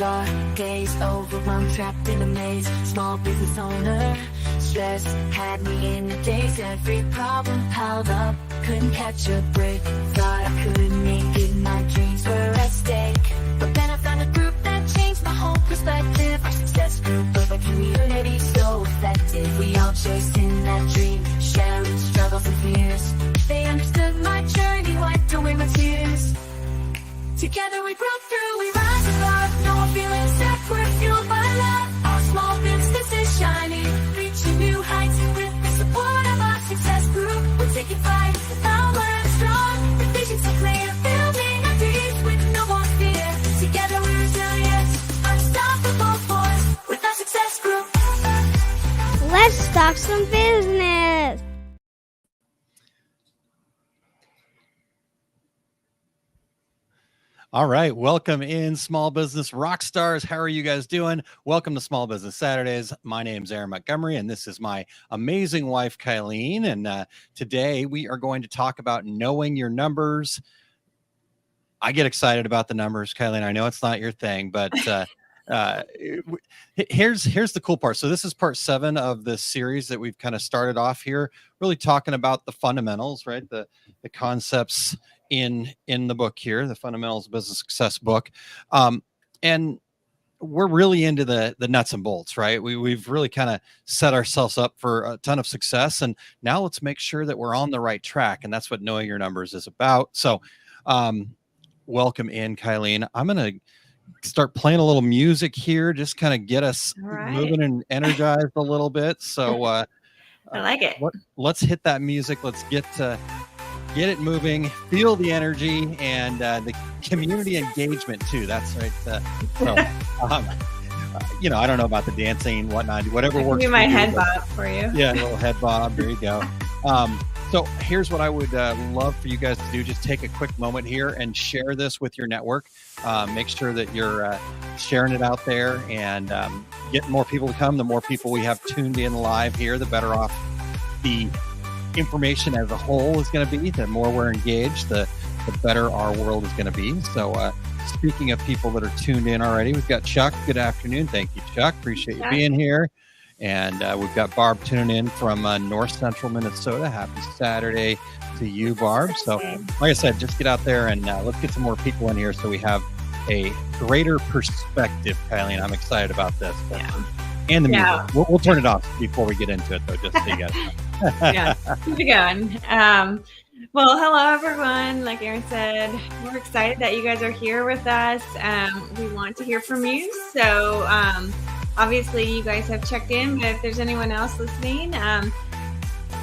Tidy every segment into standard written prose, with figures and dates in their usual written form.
dark days, overwhelmed, trapped in a maze. Small business owner, stress had me in the daze. Every problem piled up, couldn't catch a break. Thought I couldn't make it, my dreams were at stake. But then I found a group that changed my whole perspective. Our success group of a community so effective. We all chasing that dream, sharing struggles and fears. They understood my journey, wiped away my tears. Together we broke through, we rise above. No more feeling stuck, we're fueled by love. Our small business is shining, reaching new heights. With the support of our success group, we're taking flight. The power is strong, the vision so clear. Building our dreams with no more fear. Together we're resilient, unstoppable force. With our success group. Let's talk some business. All right. Welcome in, small business rock stars. How are you guys doing? Welcome to Small Business Saturdays. My name's Aaron Montgomery, and this is my amazing wife, Kylene. And today we are going to talk about knowing your numbers. I get excited about the numbers, Kylene. I know it's not your thing, but here's the cool part. So this is part 7 of this series that we've kind of started off here, really talking about the fundamentals, right? The concepts in the book here, the Fundamentals of Business Success book. And we're really into the nuts and bolts, right? We've really kind of set ourselves up for a ton of success. And now let's make sure that we're on the right track. And that's what knowing your numbers is about. So welcome in, Kylene. I'm going to start playing a little music here, just kind of get us moving and energized a little bit. So I like it. Let's hit that music. Let's get it moving, feel the energy, and the community engagement too. That's right. I don't know about the dancing, whatnot, whatever works. Do my head bob for you. Yeah, a little head bob. There you go. So here's what I would love for you guys to do. Just take a quick moment here and share this with your network. Make sure that you're sharing it out there and get more people to come. The more people we have tuned in live here, the better off the information as a whole is going to be. The more we're engaged, the better our world is going to be. So speaking of people that are tuned in already, we've got Chuck. Good afternoon. Thank you, Chuck. Appreciate you being here. And we've got Barb tuning in from North Central Minnesota. Happy Saturday to you, Barb. So like I said, just get out there and let's get some more people in here so we have a greater perspective, Kylene. I'm excited about this. And the music. We'll turn it off before we get into it, though, just so you guys know. Yeah, keep it going. Well, hello, everyone. Like Aaron said, we're excited that you guys are here with us. We want to hear from you. So obviously, you guys have checked in, but if there's anyone else listening,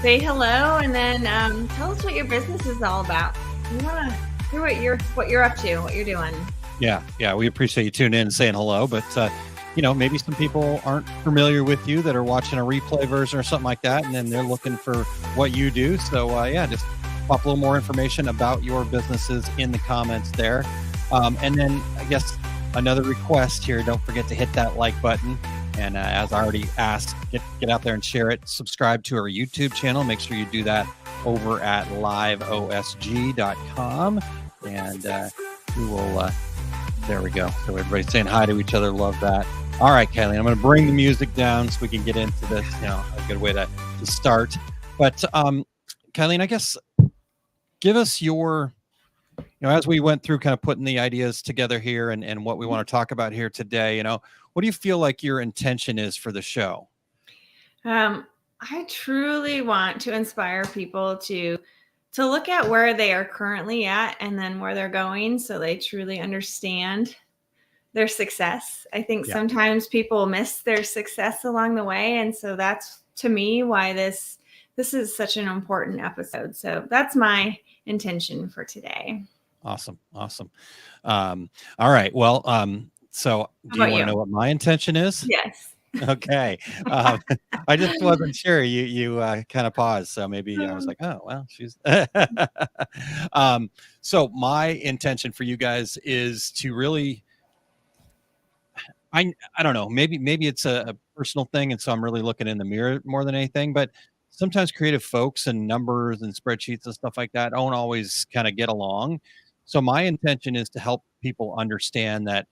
say hello and then tell us what your business is all about. We want to hear what you're up to, what you're doing. Yeah, we appreciate you tuning in and saying hello, but maybe some people aren't familiar with you that are watching a replay version or something like that, and then they're looking for what you do. So just pop a little more information about your businesses in the comments there. And then I guess another request here, don't forget to hit that like button. And as I already asked, get out there and share it. Subscribe to our YouTube channel. Make sure you do that over at liveosg.com. And we will, there we go. So everybody's saying hi to each other. Love that. All right, Kylene, I'm going to bring the music down so we can get into this, a good way to start. But Kylene, I guess give us your, as we went through kind of putting the ideas together here and what we want to talk about here today, what do you feel like your intention is for the show? I truly want to inspire people to look at where they are currently at and then where they're going so they truly understand their success. I think sometimes people miss their success along the way. And so that's, to me, why this is such an important episode. So that's my intention for today. Awesome. All right. Well, so do you want to know what my intention is? Yes. Okay. I just wasn't sure. You kind of paused. So maybe I was like, oh, well, she's. So my intention for you guys is to really, I don't know, maybe it's a personal thing. And so I'm really looking in the mirror more than anything, but sometimes creative folks and numbers and spreadsheets and stuff like that don't always kind of get along. So my intention is to help people understand that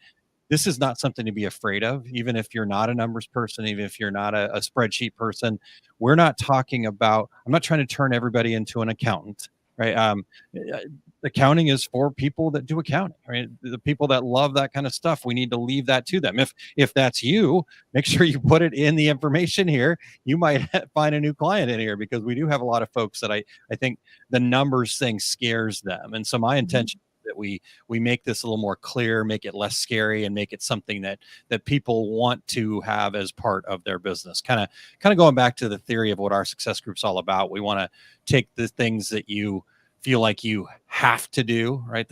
this is not something to be afraid of, even if you're not a numbers person, even if you're not a spreadsheet person. We're not talking about, I'm not trying to turn everybody into an accountant, right? Uh, Accounting is for people that do accounting, right? The people that love that kind of stuff, we need to leave that to them. If that's you, make sure you put it in the information here. You might find a new client in here, because we do have a lot of folks that I think the numbers thing scares them. And so my intention that we make this a little more clear, make it less scary, and make it something that people want to have as part of their business. Kind of going back to the theory of what our success group's all about. We want to take the things that you feel like you have to do, right?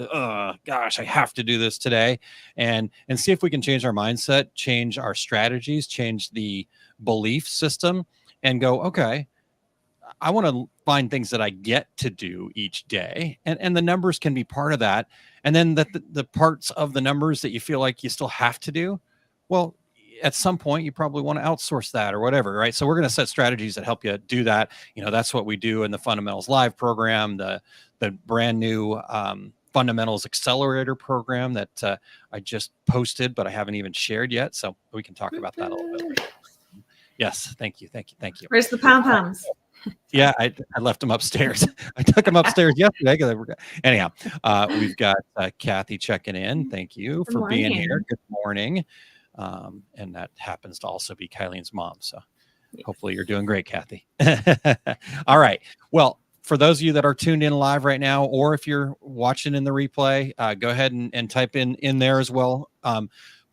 Gosh, I have to do this today, and see if we can change our mindset, change our strategies, change the belief system, and go, okay, I want to find things that I get to do each day. And the numbers can be part of that. And then the parts of the numbers that you feel like you still have to do, well, at some point, you probably want to outsource that or whatever, right? So we're going to set strategies that help you do that. That's what we do in the Fundamentals Live program, the brand new Fundamentals Accelerator program that I just posted, but I haven't even shared yet. So we can talk about that a little bit. Yes. Thank you. Where's the pom-poms? Yeah, I left them upstairs. I took them upstairs yesterday. Anyhow, we've got Kathy checking in. Thank you for being here. Good morning. And that happens to also be Kylene's mom. So hopefully you're doing great, Kathy. All right. Well, for those of you that are tuned in live right now, or if you're watching in the replay, go ahead and type in there as well.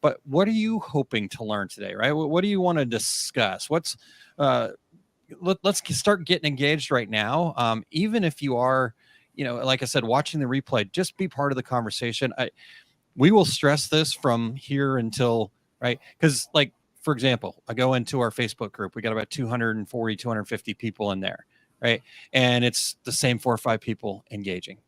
But what are you hoping to learn today, right? What do you want to discuss? Let's start getting engaged right now. Even if you are, like I said, watching the replay, just be part of the conversation. We will stress this from here until, right? Because, like, for example, I go into our Facebook group. We got about 240, 250 people in there, right? And it's the same 4 or 5 people engaging.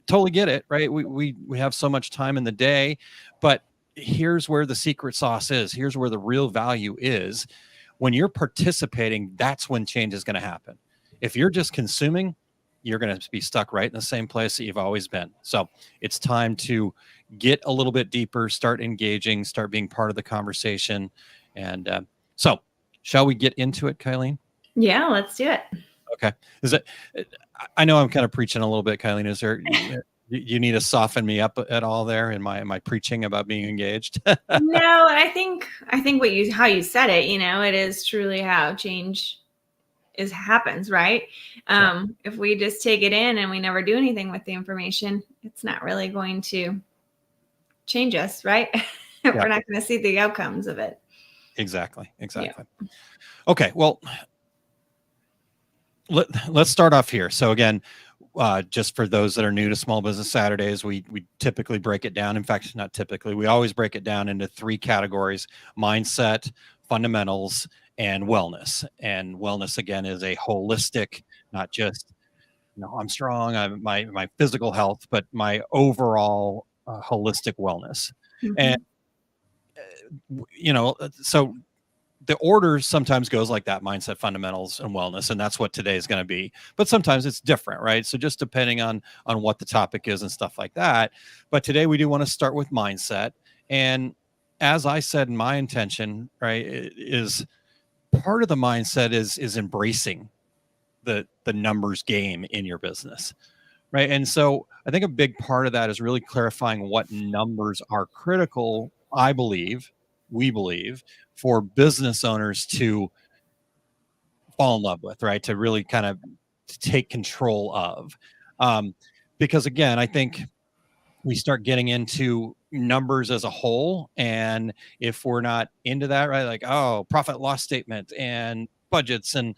Totally get it, right? We have so much time in the day, but here's where the secret sauce is. Here's where the real value is. When you're participating, that's when change is going to happen. If you're just consuming, you're going to be stuck right in the same place that you've always been. So it's time to get a little bit deeper, start engaging, start being part of the conversation. And so shall we get into it, Kylene? Yeah, let's do it. Okay. I know I'm kind of preaching a little bit, Kylene. Is there, you need to soften me up at all there in my preaching about being engaged? No, I think how you said it, it is truly how change happens, right? If we just take it in and we never do anything with the information, it's not really going to change us, right? We're not going to see the outcomes of it. Exactly. Yeah. Okay. Well, let's start off here. So again, just for those that are new to Small Business Saturdays, we typically break it down. In fact, not typically, we always break it down into 3 categories: mindset, fundamentals, and wellness. And wellness, again, is a holistic, not just, I'm strong, my physical health, but my overall holistic wellness. And, so the order sometimes goes like that: mindset, fundamentals, and wellness. And that's what today is going to be. But sometimes it's different, right? So just depending on what the topic is and stuff like that. But today we do want to start with mindset. And as I said, in my intention, right, is part of the mindset is embracing the numbers game in your business, right? And so I think a big part of that is really clarifying what numbers are critical, we believe, for business owners to fall in love with, right? To really kind of take control of. Because again, I think we start getting into numbers as a whole. And if we're not into that, right? Like, profit loss statement and budgets and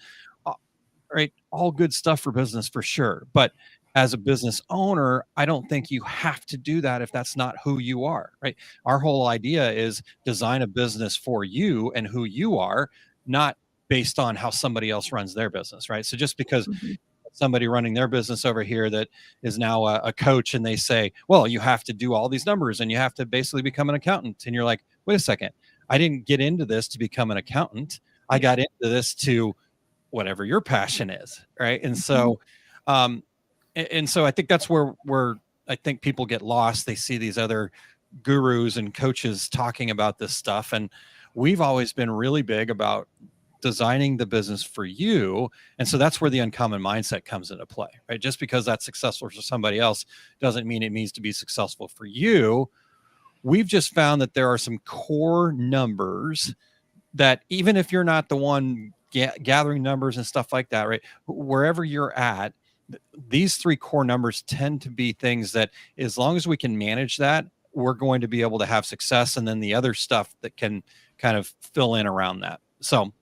right, all good stuff for business for sure. But as a business owner, I don't think you have to do that if that's not who you are, right? Our whole idea is design a business for you and who you are, not based on how somebody else runs their business, right? So just because somebody running their business over here that is now a coach, and they say, well, you have to do all these numbers and you have to basically become an accountant. And you're like, wait a second, I didn't get into this to become an accountant. I got into this to whatever your passion is, right? And so, I think that's where I think people get lost. They see these other gurus and coaches talking about this stuff. And we've always been really big about designing the business for you. And so that's where the uncommon mindset comes into play, right? Just because that's successful for somebody else doesn't mean it means to be successful for you. We've just found that there are some core numbers that even if you're not the one gathering numbers and stuff like that, right? Wherever you're at, these three core numbers tend to be things that as long as we can manage that, we're going to be able to have success. And then the other stuff that can kind of fill in around that. So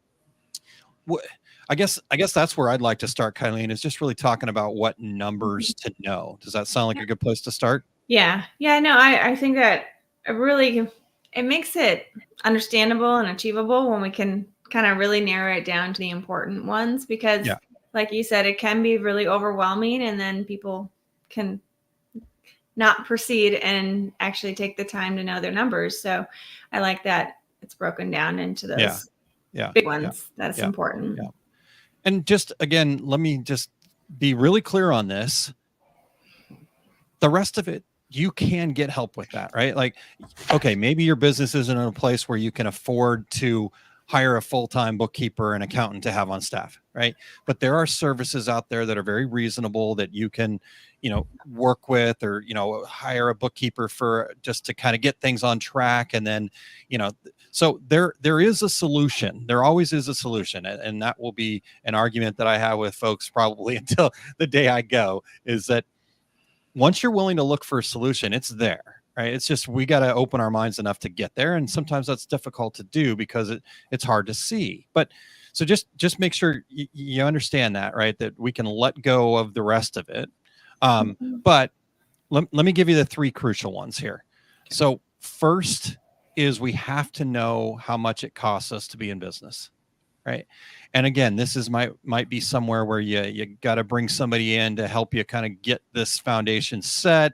I guess that's where I'd like to start, Kylene, is just really talking about what numbers to know. Does that sound like a good place to start? Yeah. No, I think that it makes it understandable and achievable when we can kind of really narrow it down to the important ones, because like you said, it can be really overwhelming, and then people can not proceed and actually take the time to know their numbers. So I like that it's broken down into those big ones. That's important. Yeah. And just, again, let me just be really clear on this. The rest of it, you can get help with that, right? Like, okay, maybe your business isn't in a place where you can afford to hire a full-time bookkeeper and accountant to have on staff, right? But there are services out there that are very reasonable that you can, work with, or, hire a bookkeeper for just to kind of get things on track. And then, so there is a solution. There always is a solution. And that will be an argument that I have with folks probably until the day I go, is that once you're willing to look for a solution, it's there, right? It's just, we got to open our minds enough to get there. And sometimes that's difficult to do because it's hard to see. But so just make sure you understand that, right? That we can let go of the rest of it. But let me give you the three crucial ones here. So first is we have to know how much it costs us to be in business, right? And again, this is might be somewhere where you got to bring somebody in to help you kind of get this foundation set.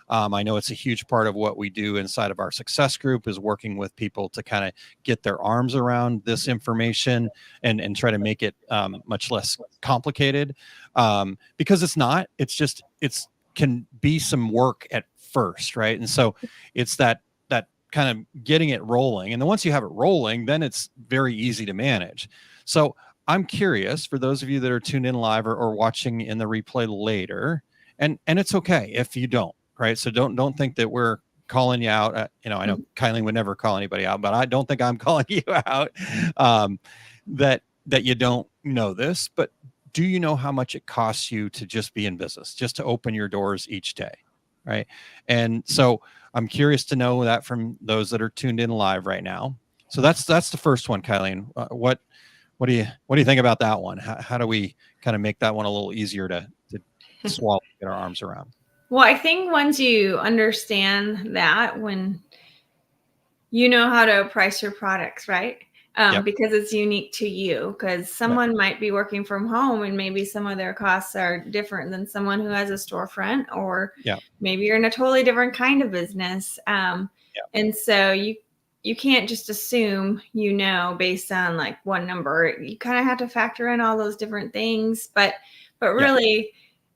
I know it's a huge part of what we do inside of our success group, is working with people to kind of get their arms around this information and try to make it much less complicated, because it's can be some work at first, right? And so it's that kind of getting it rolling. And then once you have it rolling, then it's very easy to manage. So I'm curious, for those of you that are tuned in live or watching in the replay later, and it's okay if you don't, right? So don't think that we're calling you out. I know Kylene would never call anybody out, but I don't think I'm calling you out, that you don't know this. But do you know how much it costs you to just be in business, just to open your doors each day, right? And so I'm curious to know that from those that are tuned in live right now. So that's the first one, Kylene. What do you think about that one? How do we kind of make that one a little easier to swallow, get our arms around? Well, I think once you understand that, when you know how to price your products, right? Because it's unique to you, because someone might be working from home and maybe some of their costs are different than someone who has a storefront, or maybe you're in a totally different kind of business. And so you can't just assume, based on like one number. You kind of have to factor in all those different things, but really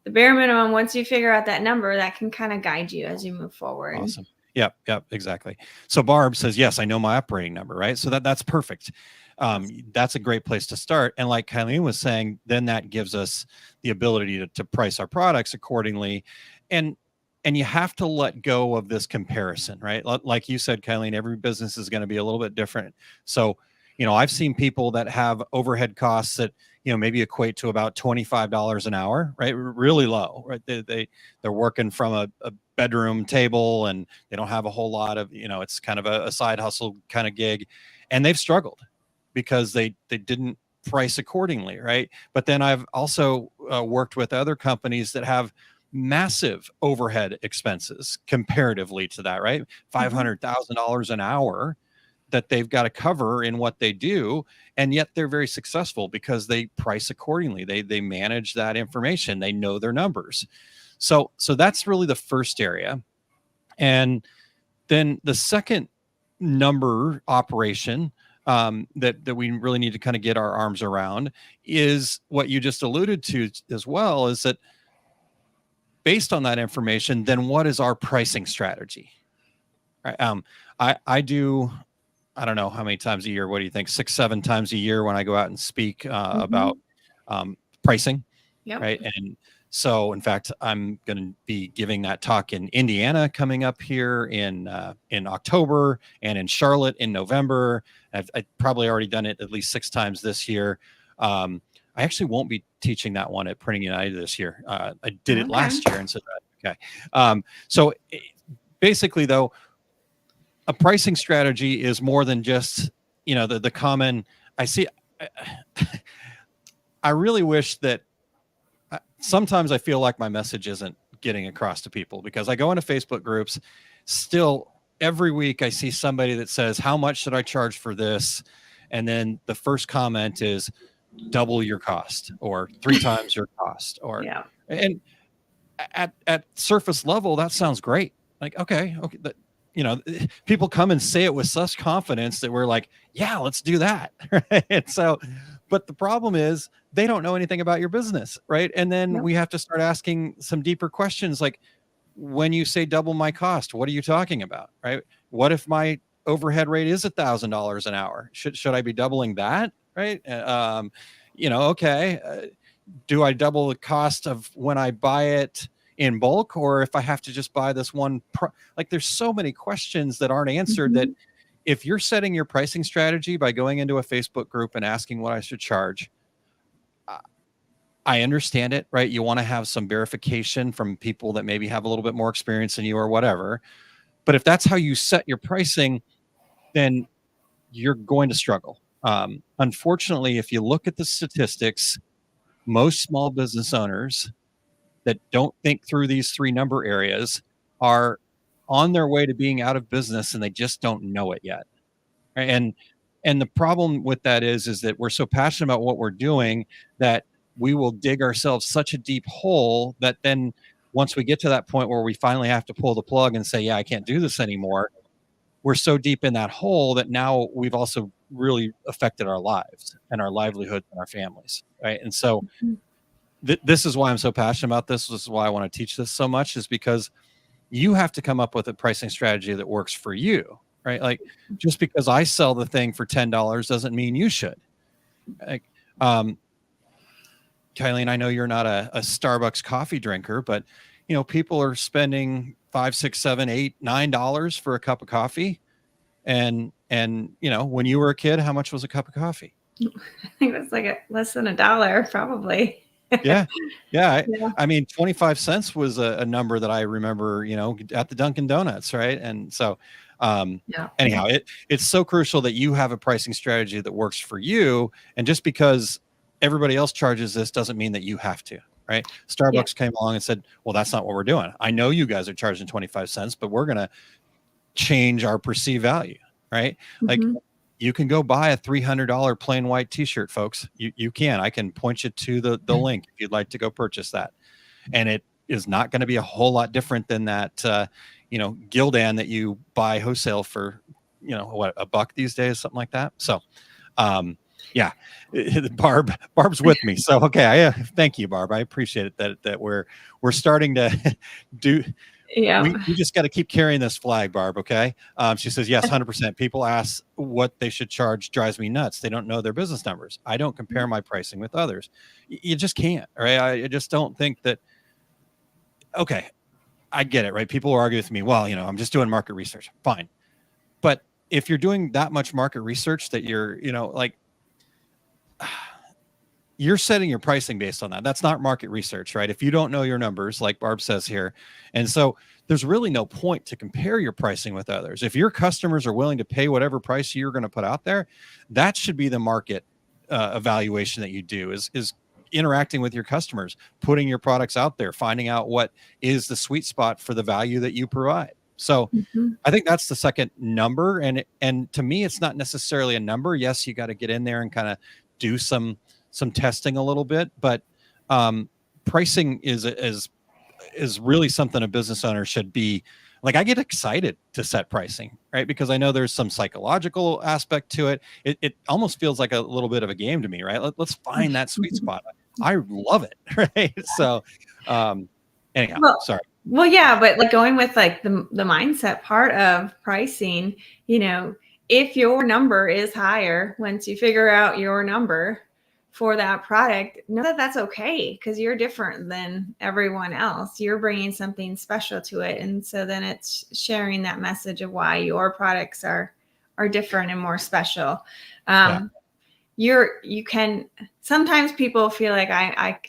the bare minimum, once you figure out that number, that can kind of guide you as you move forward. Awesome. Yep, exactly. So Barb says, yes, I know my operating number, right? So that's perfect. That's a great place to start. And like Kylene was saying, then that gives us the ability to price our products accordingly. And you have to let go of this comparison, right? Like you said, Kylene, every business is going to be a little bit different. So, I've seen people that have overhead costs that, maybe equate to about $25 an hour, right? Really low, right? They're working from a bedroom table, and they don't have a whole lot of, it's kind of a side hustle kind of gig, and they've struggled because they didn't price accordingly, right? But then I've also worked with other companies that have massive overhead expenses comparatively to that, right? $500,000 an hour that they've got to cover in what they do. And yet they're very successful because they price accordingly. They manage that information. They know their numbers. So that's really the first area. And then the second number operation that we really need to kind of get our arms around is what you just alluded to as well, is that based on that information, then what is our pricing strategy, Right. I do, I don't know how many times a year. What do you think? 6, 7 times a year when I go out and speak about pricing. Yep. Right. And so, in fact, I'm going to be giving that talk in Indiana coming up here in October, and in Charlotte in November. I've probably already done it at least 6 times this year. I actually won't be teaching that one at Printing United this year. I did it last year, and so okay. So basically, though, a pricing strategy is more than just, you know, the common. I see. I really wish that sometimes I feel like my message isn't getting across to people, because I go into Facebook groups still every week. I see somebody that says, how much should I charge for this? And then the first comment is double your cost or 3 times your cost, or, and at surface level, that sounds great. Like, okay. That, you know, people come and say it with such confidence that we're like, yeah, let's do that. Right? So, but the problem is they don't know anything about your business. Right. And then we have to start asking some deeper questions. Like, when you say double my cost, what are you talking about? Right. What if my overhead rate is $1,000 an hour? Should I be doubling that? Right. You know, okay. Do I double the cost of when I buy it in bulk, or if I have to just buy this one? Like, there's so many questions that aren't answered that if you're setting your pricing strategy by going into a Facebook group and asking what I should charge, I understand it, right? You want to have some verification from people that maybe have a little bit more experience than you or whatever. But if that's how you set your pricing, then you're going to struggle. Unfortunately, if you look at the statistics, most small business owners that don't think through these 3 number areas are on their way to being out of business, and they just don't know it yet. And the problem with that is that we're so passionate about what we're doing that we will dig ourselves such a deep hole that then once we get to that point where we finally have to pull the plug and say, yeah, I can't do this anymore, we're so deep in that hole that now we've also really affected our lives and our livelihoods and our families. Right. And so this is why I'm so passionate about this. This is why I want to teach this so much, is because you have to come up with a pricing strategy that works for you, right? Like, just because I sell the thing for $10 doesn't mean you should. Like, Kylene, I know you're not a Starbucks coffee drinker, but you know, people are spending $5, $6, $7, $8, $9 for a cup of coffee. And you know, when you were a kid, how much was a cup of coffee? I think it was like less than $1, probably. Yeah. I mean, 25 cents was a number that I remember, you know, at the Dunkin' Donuts. Right. And so, anyhow, it's so crucial that you have a pricing strategy that works for you. And just because everybody else charges this doesn't mean that you have to. Right. Starbucks came along and said, well, that's not what we're doing. I know you guys are charging 25 cents, but we're going to change our perceived value. Right. Like, you can go buy a $300 plain white t-shirt, folks. You can. I can point you to the link if you'd like to go purchase that. And it is not going to be a whole lot different than that, you know, Gildan that you buy wholesale for, you know, what, $1 these days, something like that. So, yeah, Barb's with me. So, okay. Thank you, Barb. I appreciate it that we're starting to do. Yeah. We just got to keep carrying this flag, Barb. Okay. She says, yes, 100%. People ask what they should charge. Drives me nuts. They don't know their business numbers. I don't compare my pricing with others. You just can't. Right. I just don't think that. Okay. I get it. Right. People will argue with me. Well, you know, I'm just doing market research. Fine. But if you're doing that much market research that you're, you know, like, you're setting your pricing based on that. That's not market research, right? If you don't know your numbers, like Barb says here. And so there's really no point to compare your pricing with others. If your customers are willing to pay whatever price you're going to put out there, that should be the market evaluation that you do, is interacting with your customers, putting your products out there, finding out what is the sweet spot for the value that you provide. So I think that's the second number. And to me, it's not necessarily a number. Yes, you got to get in there and kind of do some testing a little bit, but pricing is really something a business owner should be like. I get excited to set pricing, right? Because I know there's some psychological aspect to it. It almost feels like a little bit of a game to me, right? Let's find that sweet spot. I love it, right? So anyhow, sorry. Well, yeah, but like going with like the mindset part of pricing, if your number is higher, once you figure out your number for that product, know that that's okay because you're different than everyone else. You're bringing something special to it, and so then it's sharing that message of why your products are different and more special. You can sometimes people feel like I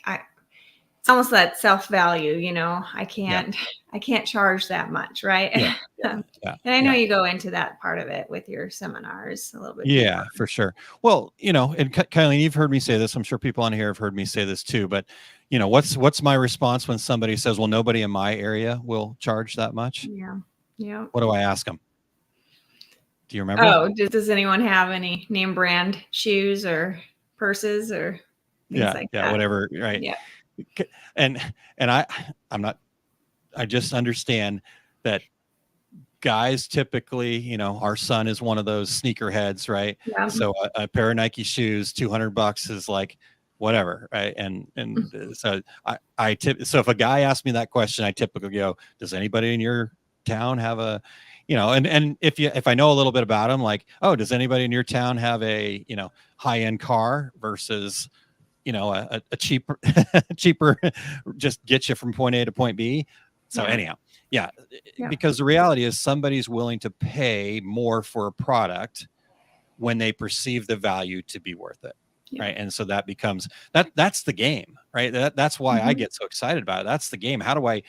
it's almost that self-value, I can't charge that much, right? And I know you go into that part of it with your seminars a little bit deeper. Yeah, for sure. Well, and Kylene, you've heard me say this. I'm sure people on here have heard me say this too. But what's my response when somebody says, "Well, nobody in my area will charge that much"? Yeah. What do I ask them? Do you remember? Oh, does anyone have any name brand shoes or purses or things like that? Whatever, right? Yeah. And I just understand that guys typically, our son is one of those sneakerheads, right? Yeah. So a pair of Nike shoes, $200 is like whatever, right? And so so if a guy asks me that question, I typically go, "Does anybody in your town have a?" And if I know a little bit about them, like, "Oh, does anybody in your town have a high end car versus a cheaper just get you from point A to point B?" So anyhow, because the reality is somebody's willing to pay more for a product when they perceive the value to be worth it. Right. And so that becomes that's the game, right? That's why I get so excited about it. That's the game. How do I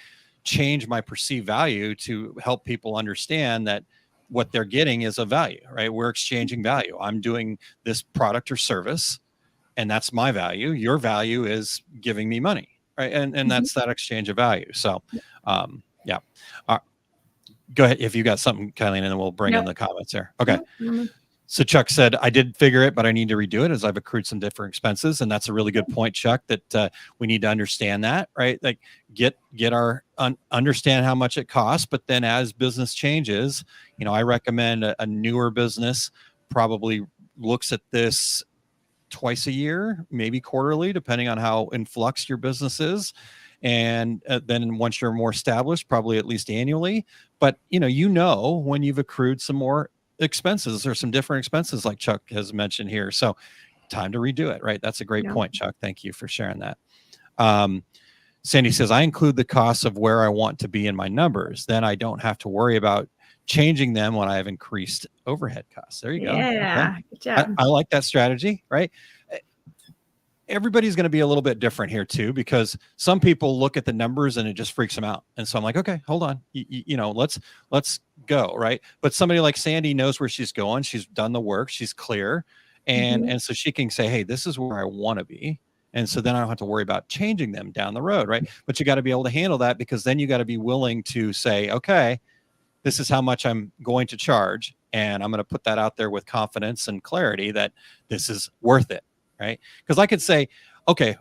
change my perceived value to help people understand that what they're getting is a value, right? We're exchanging value. I'm doing this product or service, and that's my value. Your value is giving me money, right? And that's that exchange of value. So, go ahead if you got something, Kylene, and then we'll bring in the comments there. Okay. So Chuck said, "I did figure it, but I need to redo it as I've accrued some different expenses." And that's a really good point, Chuck, that we need to understand that, right? Like understand how much it costs, but then as business changes, I recommend a newer business probably looks at this twice a year, maybe quarterly, depending on how in flux your business is. And then once you're more established, probably at least annually. But when you've accrued some more expenses or some different expenses, like Chuck has mentioned here. So time to redo it, right? That's a great point, Chuck. Thank you for sharing that. Sandy says, "I include the costs of where I want to be in my numbers. Then I don't have to worry about changing them when I have increased overhead costs." There you go. Yeah. Okay. Good job. I like that strategy, right? Everybody's going to be a little bit different here too, because some people look at the numbers and it just freaks them out. And so I'm like, okay, hold on. Let's go. Right. But somebody like Sandy knows where she's going. She's done the work. She's clear. And so she can say, "Hey, this is where I want to be." And so then I don't have to worry about changing them down the road. Right. But you got to be able to handle that, because then you got to be willing to say, okay, this is how much I'm going to charge. And I'm going to put that out there with confidence and clarity that this is worth it. Right. Because I could say, okay,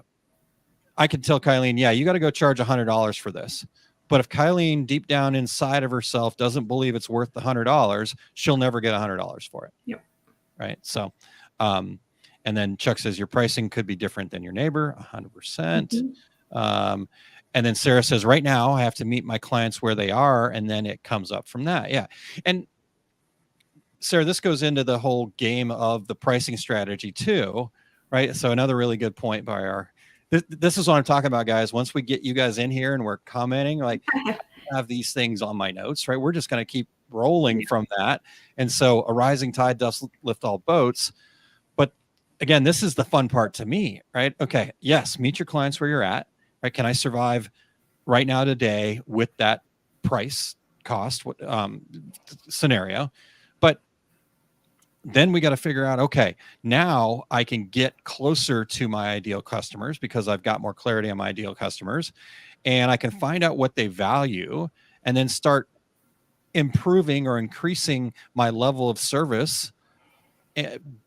I could tell Kylene, "Yeah, you got to go charge $100 for this." But if Kylene deep down inside of herself doesn't believe it's worth the $100, she'll never get $100 for it. Yep. Right. So, and then Chuck says, "Your pricing could be different than your neighbor." 100%. And then Sarah says, "Right now I have to meet my clients where they are." And then it comes up from that. Yeah. And Sarah, this goes into the whole game of the pricing strategy too. Right. So another really good point by this is what I'm talking about, guys. Once we get you guys in here and we're commenting, like I have these things on my notes, right? We're just going to keep rolling from that. And so a rising tide does lift all boats. But again, this is the fun part to me, right? Okay. Yes. Meet your clients where you're at, right? Can I survive right now today with that price cost scenario? But then we got to figure out, okay, now I can get closer to my ideal customers because I've got more clarity on my ideal customers, and I can find out what they value and then start improving or increasing my level of service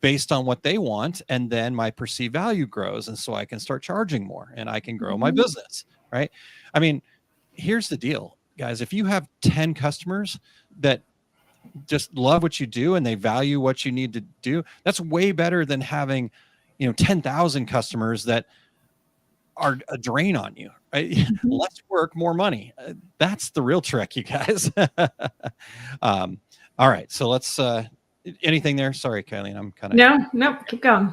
based on what they want. And then my perceived value grows. And so I can start charging more and I can grow my business, right? I mean, here's the deal, guys. If you have 10 customers that just love what you do and they value what you need to do, that's way better than having 10,000 customers that are a drain on you, right? Mhm. Less work, more money. That's the real trick, you guys. All right. So let's, anything there? Sorry, Kylene, I'm kind of. No, nope, keep going.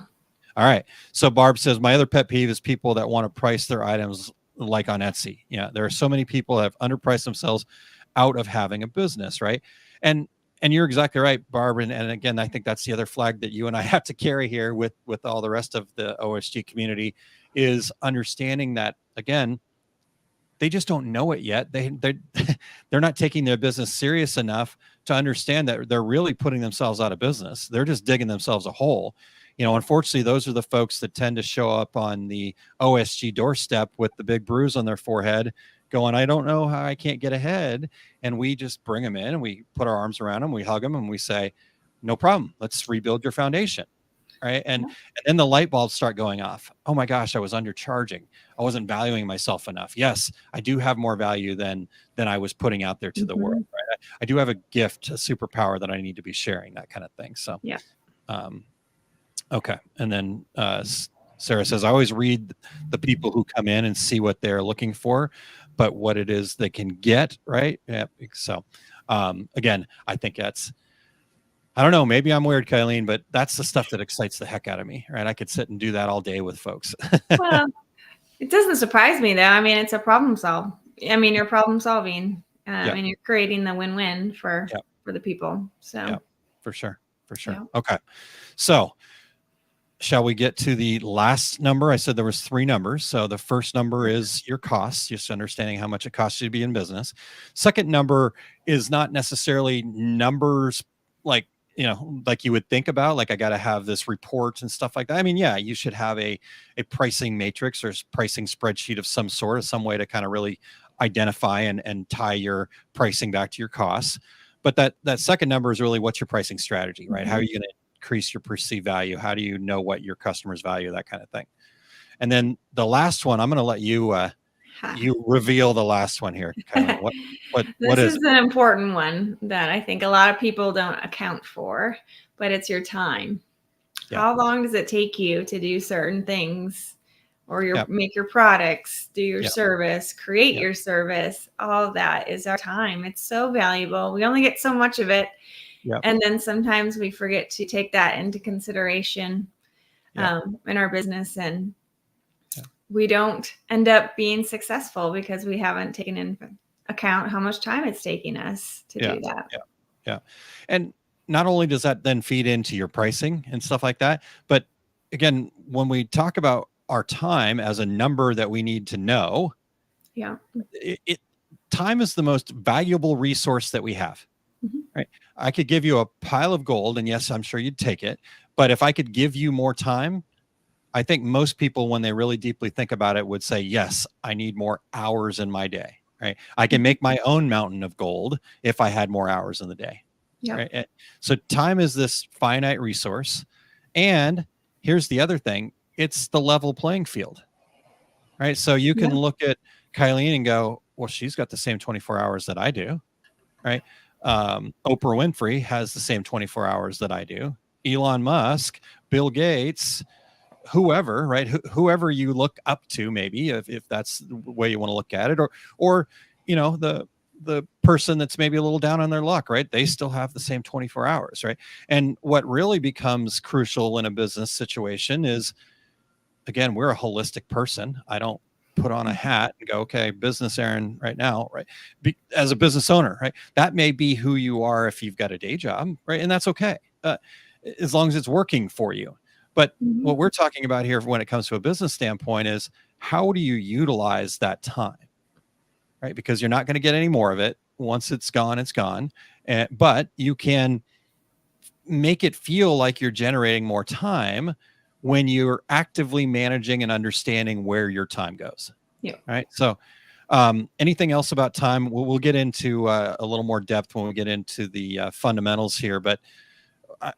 All right. So Barb says, my other pet peeve is people that want to price their items like on Etsy. Yeah. There are so many people that have underpriced themselves out of having a business. Right. And, and you're exactly right, Barb. And again, I think that's the other flag that you and I have to carry here with all the rest of the OSG community, is understanding that, again, they just don't know it yet. They're not taking their business serious enough to understand that they're really putting themselves out of business. They're just digging themselves a hole. Unfortunately, those are the folks that tend to show up on the OSG doorstep with the big bruise on their forehead going, I don't know how I can't get ahead. And we just bring them in and we put our arms around them, we hug them, and we say, no problem. Let's rebuild your foundation. Right. And then the light bulbs start going off. Oh my gosh, I was undercharging. I wasn't valuing myself enough. Yes, I do have more value than I was putting out there to the world. Right. I do have a gift, a superpower that I need to be sharing, that kind of thing. So, Yeah. Okay. And then Sarah says, I always read the people who come in and see what they're looking for, but what it is they can get. Right. Yeah. So, again, I think I don't know, maybe I'm weird, Kylene, but that's the stuff that excites the heck out of me, right? I could sit and do that all day with folks. Well, it doesn't surprise me though. I mean, it's a problem solve. I mean, you're problem solving, and you're creating the win-win for the people. So, for sure. Yeah. Okay. So, shall we get to the last number? I said there was 3 numbers. So the first number is your costs, just understanding how much it costs you to be in business. Second number is not necessarily numbers like you would think about, like I got to have this report and stuff like that. I mean, yeah, you should have a pricing matrix or pricing spreadsheet of some sort, or some way to kind of really identify and tie your pricing back to your costs. But that second number is really, what's your pricing strategy, right? How are you going to increase your perceived value? How do you know what your customers value, that kind of thing? And then the last one, I'm going to let you you reveal the last one here, Kylene. What This is is an important one that I think a lot of people don't account for, but it's your time. Yeah. How long does it take you to do certain things, or Yeah. make your products, do your Yeah. service, create your service? All of that is our time. It's so valuable. We only get so much of it. Yeah. And then sometimes we forget to take that into consideration in our business, and we don't end up being successful because we haven't taken into account how much time it's taking us to do that. Yeah. And not only does that then feed into your pricing and stuff like that, but again, when we talk about our time as a number that we need to know, time is the most valuable resource that we have. Right? I could give you a pile of gold, and yes, I'm sure you'd take it. But if I could give you more time, I think most people, when they really deeply think about it, would say, yes, I need more hours in my day. Right? I can make my own mountain of gold if I had more hours in the day. Right? So time is this finite resource. And here's the other thing. It's the level playing field. Right? So you can look at Kylene and go, well, she's got the same 24 hours that I do. Right? Oprah Winfrey has the same 24 hours that I do. Elon Musk, Bill Gates, whoever, right? Whoever you look up to, maybe, if that's the way you want to look at it, or the person that's maybe a little down on their luck, right? They still have the same 24 hours, right? And what really becomes crucial in a business situation is, again, we're a holistic person. I don't put on a hat and go, okay, business Aaron right now, right? As a business owner, right? That may be who you are if you've got a day job, right? And that's okay, as long as it's working for you. But what we're talking about here when it comes to a business standpoint is, how do you utilize that time, right? Because you're not going to get any more of it. Once it's gone, it's gone. But you can make it feel like you're generating more time when you're actively managing and understanding where your time goes. Yeah. Right. So anything else about time? We'll get into a little more depth when we get into the fundamentals here. But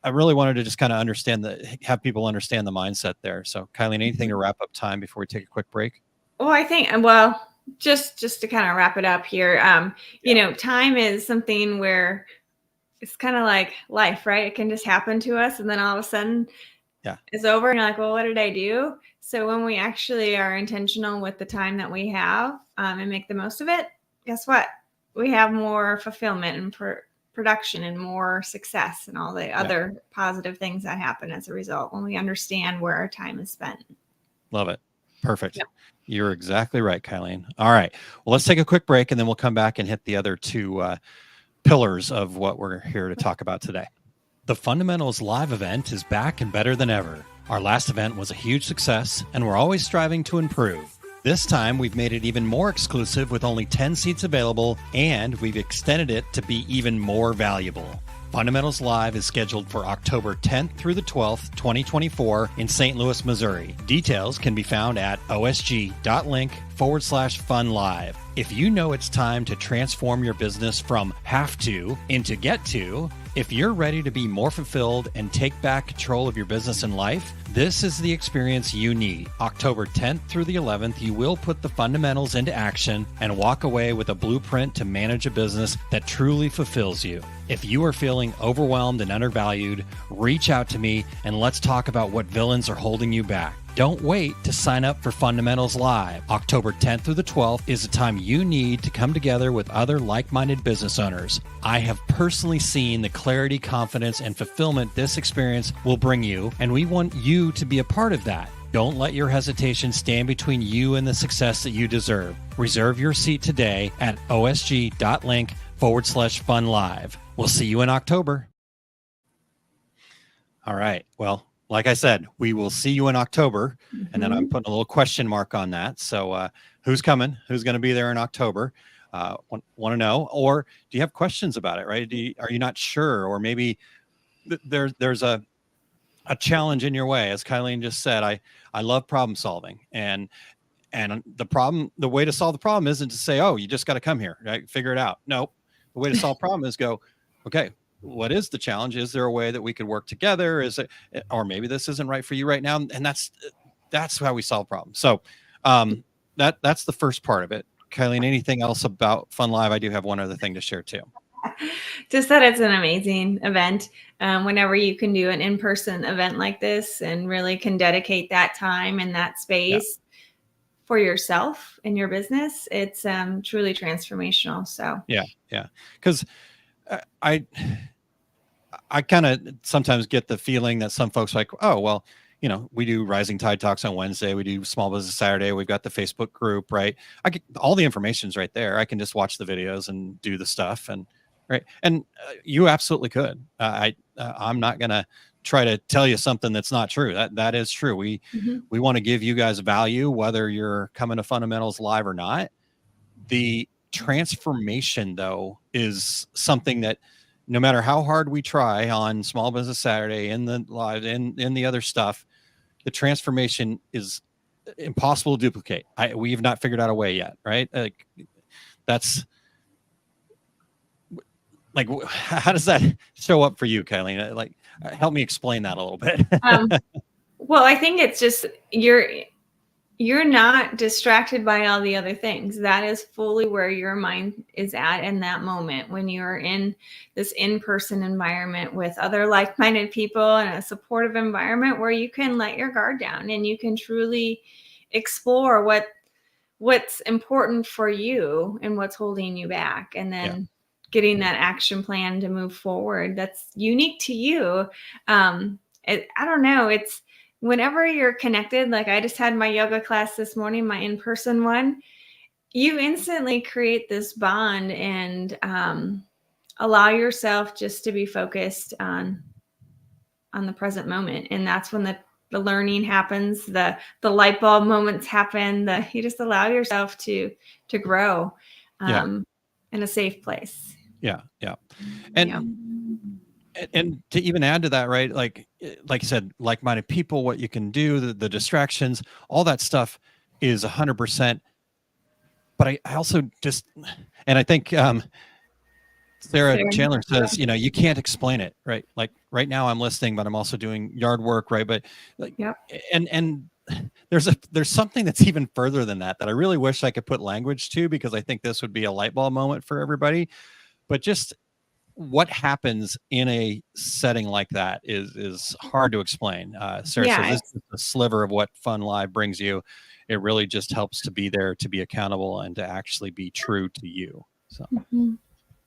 I really wanted to just kind of have people understand the mindset there. So Kylene, anything to wrap up time before we take a quick break? Well, I think, just to kind of wrap it up here, time is something where it's kind of like life, right? It can just happen to us, and then all of a sudden it's over, and you're like, well, what did I do? So when we actually are intentional with the time that we have and make the most of it, guess what? We have more fulfillment and production and more success and all the other positive things that happen as a result when we understand where our time is spent. Love it. Perfect. Yeah. You're exactly right, Kylene. All right. Well, let's take a quick break and then we'll come back and hit the other two pillars of what we're here to talk about today. The Fundamentals Live event is back and better than ever. Our last event was a huge success, and we're always striving to improve. This time, we've made it even more exclusive with only 10 seats available, and we've extended it to be even more valuable. Fundamentals Live is scheduled for October 10th through the 12th, 2024 in St. Louis, Missouri. Details can be found at osg.link/funlive. If you know it's time to transform your business from have to into get to, if you're ready to be more fulfilled and take back control of your business and life, this is the experience you need. October 10th through the 11th, you will put the fundamentals into action and walk away with a blueprint to manage a business that truly fulfills you. If you are feeling overwhelmed and undervalued, reach out to me and let's talk about what villains are holding you back. Don't wait to sign up for Fundamentals Live. October 10th through the 12th is a time you need to come together with other like-minded business owners. I have personally seen the clarity, confidence, and fulfillment this experience will bring you, and we want you to be a part of that. Don't let your hesitation stand between you and the success that you deserve. Reserve your seat today at osg.link/funlive. We'll see you in October. All right. Well, like I said, we will see you in October. And then I'm putting a little question mark on that. So who's coming? Who's going to be there in October? Want to know? Or do you have questions about it, right? Are you not sure? Or maybe there's a challenge in your way. As Kylene just said, I love problem solving. And the way to solve the problem isn't to say, oh, you just got to come here, right? Figure it out. No, the way to solve the problem is go, okay, what is the challenge? Is there a way that we could work together? Is it, or maybe this isn't right for you right now? And that's how we solve problems. So that's the first part of it. Kylene, anything else about Fun Live? I do have one other thing to share too. Just that it's an amazing event. Whenever you can do an in-person event like this and really can dedicate that time and that space for yourself and your business, it's truly transformational. So yeah. Because I kind of sometimes get the feeling that some folks are like, oh, well, we do Rising Tide Talks on Wednesday. We do Small Business Saturday. We've got the Facebook group, right? All the information's right there. I can just watch the videos and do the stuff. And right. And you absolutely could. I'm not going to try to tell you something that's not true. That is true. We want to give you guys value, whether you're coming to Fundamentals Live or not. The transformation, though, is something that no matter how hard we try on Small Business Saturday and the live and the other stuff, the transformation is impossible to duplicate. We've not figured out a way yet, right? That's like, how does that show up for you, Kylene? Like, help me explain that a little bit. Well, I think it's just you're not distracted by all the other things. That is fully where your mind is at in that moment when you're in this in-person environment with other like-minded people and a supportive environment where you can let your guard down and you can truly explore what's important for you and what's holding you back. And then getting that action plan to move forward that's unique to you. I don't know. It's whenever you're connected, like I just had my yoga class this morning, my in-person one, you instantly create this bond and allow yourself just to be focused on the present moment. And that's when the learning happens, the light bulb moments happen, you just allow yourself to grow in a safe place. Yeah. And to even add to that, right? Like you said, like-minded people, what you can do, the distractions, all that stuff is 100%. But I also just, and I think Sarah Chandler says, you can't explain it, right? Like right now I'm listening, but I'm also doing yard work, right? But like, and there's something that's even further than that I really wish I could put language to, because I think this would be a light bulb moment for everybody. But just what happens in a setting like that is hard to explain. Sarah says Yeah. this is a sliver of what Fun Live brings you. It really just helps to be there, to be accountable, and to actually be true to you. So, Mhm.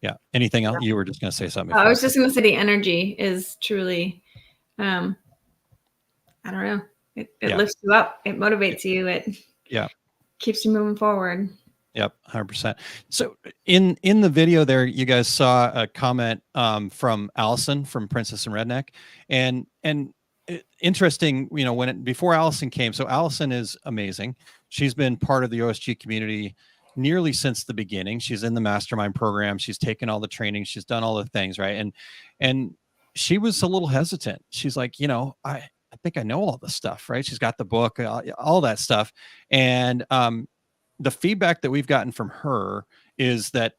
yeah. Anything else? You were just going to say something. I was just going to say the energy is truly, I don't know. It lifts you up. It motivates you. It keeps you moving forward. Yep, 100%. So in the video there, you guys saw a comment from Allison from Princess and Redneck, and interesting, before Allison came. So Allison is amazing. She's been part of the OSG community nearly since the beginning. She's in the mastermind program. She's taken all the training. She's done all the things, right? And she was a little hesitant. She's like, I think I know all this stuff, right? She's got the book, all that stuff, and the feedback that we've gotten from her is that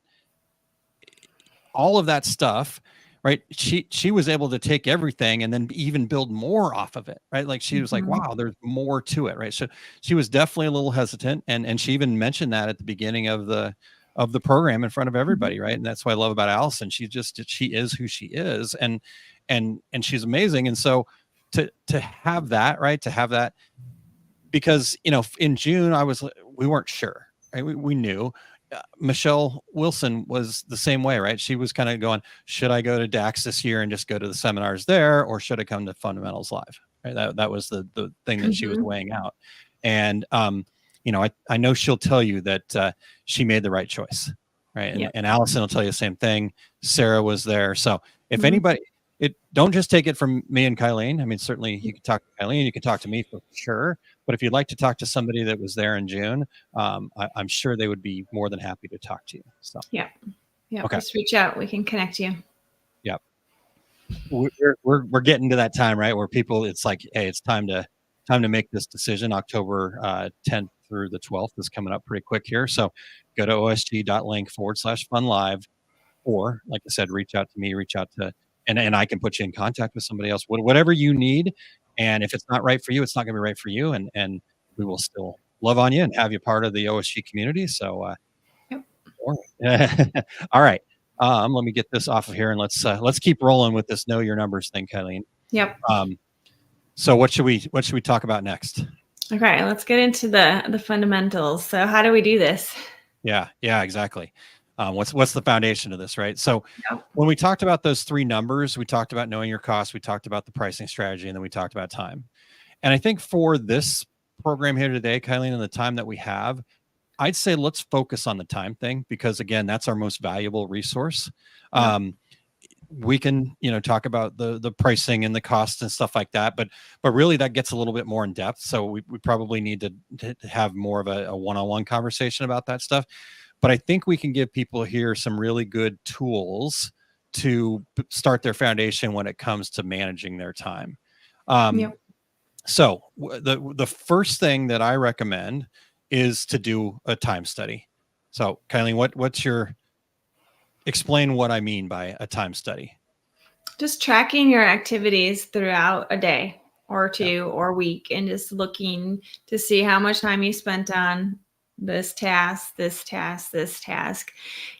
all of that stuff, right? She was able to take everything and then even build more off of it, right? Like she was like, wow, there's more to it, right? So she was definitely a little hesitant, and she even mentioned that at the beginning of the program in front of everybody, right? And that's what I love about Allison. She is who she is, and she's amazing. And so to have that, right? To have that, because in June we weren't sure, right? We knew. Michelle Wilson was the same way, right? She was kind of going, should I go to DAX this year and just go to the seminars there, or should I come to Fundamentals Live? Right? That was the thing that she was weighing out. And I know she'll tell you that she made the right choice, right? And Allison will tell you the same thing. Sarah was there. So if anybody, don't just take it from me and Kylene. I mean, certainly you can talk to Kylene, you can talk to me for sure. But if you'd like to talk to somebody that was there in June, I'm sure they would be more than happy to talk to you. So yeah, okay. Just reach out. We can connect you. Yep. We're getting to that time, right, where people, it's like, hey, it's time to make this decision. October 10th through the 12th is coming up pretty quick here. So go to osg.link/funlive, or like I said, reach out to me, reach out to, and I can put you in contact with somebody else, whatever you need. And if it's not right for you, it's not going to be right for you. And we will still love on you and have you part of the OSG community. So, all right. Let me get this off of here, and let's keep rolling with this know your numbers thing, Kylene. Yep. So what should we talk about next? Okay, let's get into the fundamentals. So how do we do this? Yeah, exactly. What's the foundation of this, right? So when we talked about those three numbers, we talked about knowing your costs, we talked about the pricing strategy, and then we talked about time. And I think for this program here today, Kylene, and the time that we have, I'd say let's focus on the time thing, because again, that's our most valuable resource. We can, talk about the pricing and the costs and stuff like that, but really that gets a little bit more in depth. So we probably need to have more of a one-on-one conversation about that stuff. But I think we can give people here some really good tools to start their foundation when it comes to managing their time. So the first thing that I recommend is to do a time study. So Kylene, explain what I mean by a time study. Just tracking your activities throughout a day or two or week, and just looking to see how much time you spent on this task,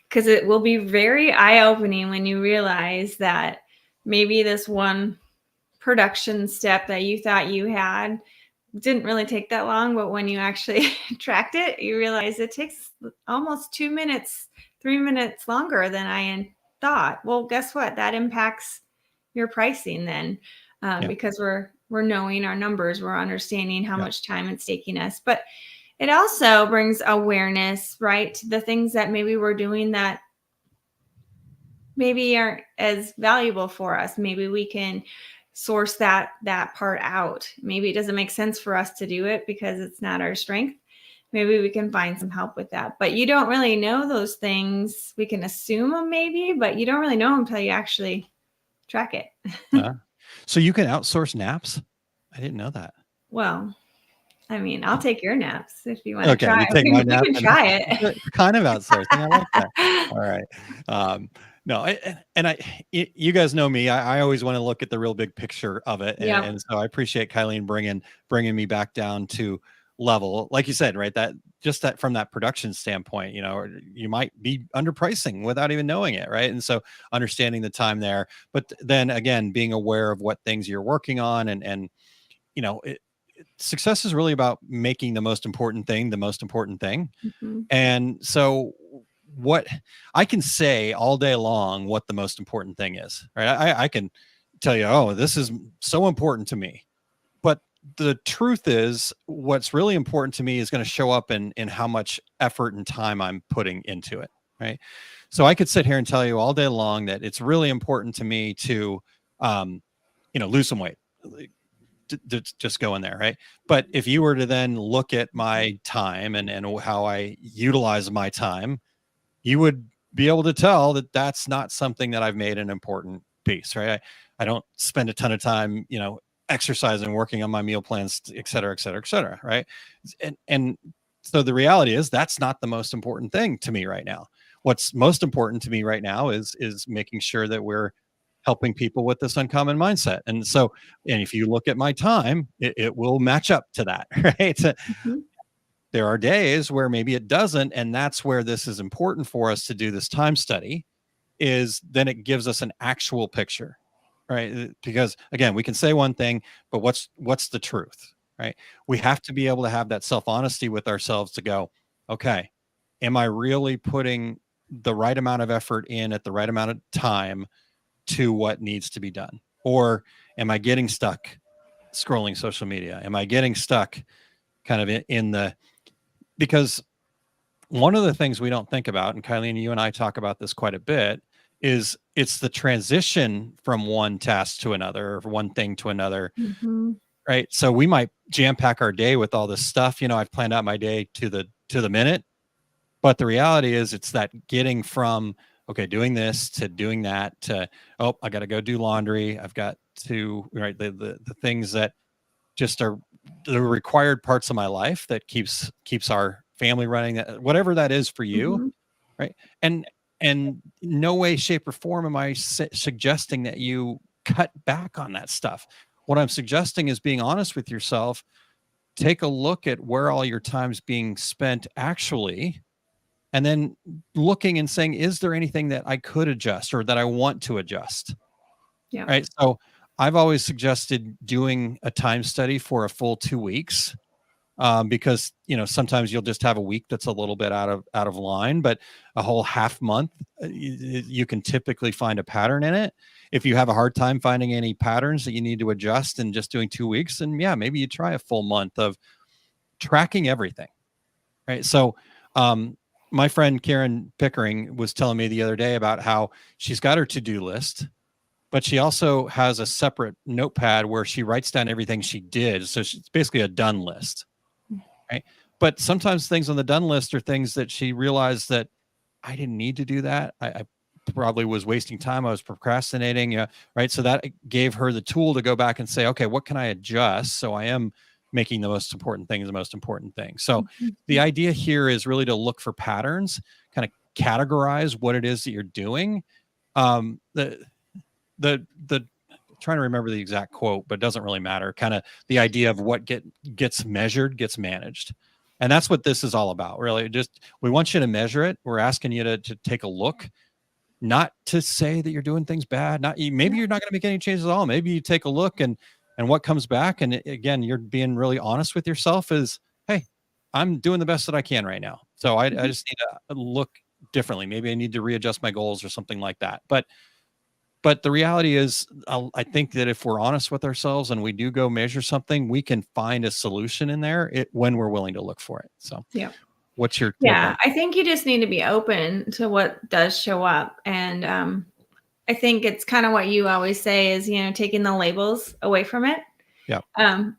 because it will be very eye-opening when you realize that maybe this one production step that you thought you had didn't really take that long, but when you actually tracked it, you realize it takes almost 2 minutes, 3 minutes longer than I thought. Well, guess what? That impacts your pricing then, because we're knowing our numbers, we're understanding how much time it's taking us. But it also brings awareness, right, to the things that maybe we're doing that maybe aren't as valuable for us. Maybe we can source that part out. Maybe it doesn't make sense for us to do it because it's not our strength. Maybe we can find some help with that. But you don't really know those things. We can assume them maybe, but you don't really know them until you actually track it. So you can outsource naps? I didn't know that. Well, I mean, I'll take your naps if you want to try. You take my nap. You can try it. Kind of outsourcing. I like that. All right. No, you guys know me. I always want to look at the real big picture of it, and so I appreciate Kylene bringing me back down to level, like you said, right? just that from that production standpoint, or you might be underpricing without even knowing it, right? And so understanding the time there, but then again, being aware of what things you're working on, and success is really about making the most important thing the most important thing. Mm-hmm. And so what I can say all day long what the most important thing is, right? I can tell you, oh, this is so important to me. But the truth is, what's really important to me is going to show up in how much effort and time I'm putting into it, right? So I could sit here and tell you all day long that it's really important to me to, lose some weight. Just go in there, right? But if you were to then look at my time and how I utilize my time, you would be able to tell that that's not something that I've made an important piece, right? I don't spend a ton of time, exercising, working on my meal plans, et cetera, et cetera, et cetera, right? And so the reality is that's not the most important thing to me right now. What's most important to me right now is making sure that we're helping people with this uncommon mindset. And so, and if you look at my time, it will match up to that, right? Mm-hmm. There are days where maybe it doesn't, and that's where this is important for us to do this time study, is then it gives us an actual picture, right? Because again, we can say one thing, but what's the truth, right? We have to be able to have that self-honesty with ourselves to go, okay, am I really putting the right amount of effort in at the right amount of time to what needs to be done? Or am I getting stuck scrolling social media? Am I getting stuck kind of in the, because one of the things we don't think about, and Kylene, you and I talk about this quite a bit, is it's the transition from one task to another, or one thing to another, Mm-hmm. right? So we might jam pack our day with all this stuff. I've planned out my day to the minute, but the reality is it's that getting from, okay, doing this to doing that to, oh, I got to go do laundry. I've got to, right, the things that just are the required parts of my life that keeps our family running, whatever that is for you, Mm-hmm. right? And no way, shape, or form am I suggesting that you cut back on that stuff. What I'm suggesting is being honest with yourself. Take a look at where all your time's being spent actually, and then looking and saying, is there anything that I could adjust or that I want to adjust? Yeah. Right. So I've always suggested doing a time study for a full 2 weeks, because sometimes you'll just have a week that's a little bit out of line, but a whole half month, you can typically find a pattern in it. If you have a hard time finding any patterns that you need to adjust and just doing 2 weeks, then yeah, maybe you try a full month of tracking everything. Right. So, my friend Karen Pickering was telling me the other day about how she's got her to-do list, but she also has a separate notepad where she writes down everything she did. So it's basically a done list, right? But sometimes things on the done list are things that she realized that I didn't need to do that. I probably was wasting time. I was procrastinating, right? So that gave her the tool to go back and say, okay, what can I adjust so I am making the most important thing the most important thing. So Mm-hmm. the idea here is really to look for patterns, kind of categorize what it is that you're doing. The trying to remember the exact quote, but it doesn't really matter. Kind of the idea of what gets measured gets managed. And that's what this is all about. Really, just we want you to measure it. We're asking you to take a look, not to say that you're doing things bad. Maybe you're not going to make any changes at all. Maybe you take a look and what comes back. And again, you're being really honest with yourself is, hey, I'm doing the best that I can right now. So I just need to look differently. Maybe I need to readjust my goals or something like that. But the reality is, I think that if we're honest with ourselves and we do go measure something, we can find a solution in there when we're willing to look for it. So Yeah. what's your take on it? I think you just need to be open to what does show up. And I think it's kind of what you always say is, taking the labels away from it. Yeah.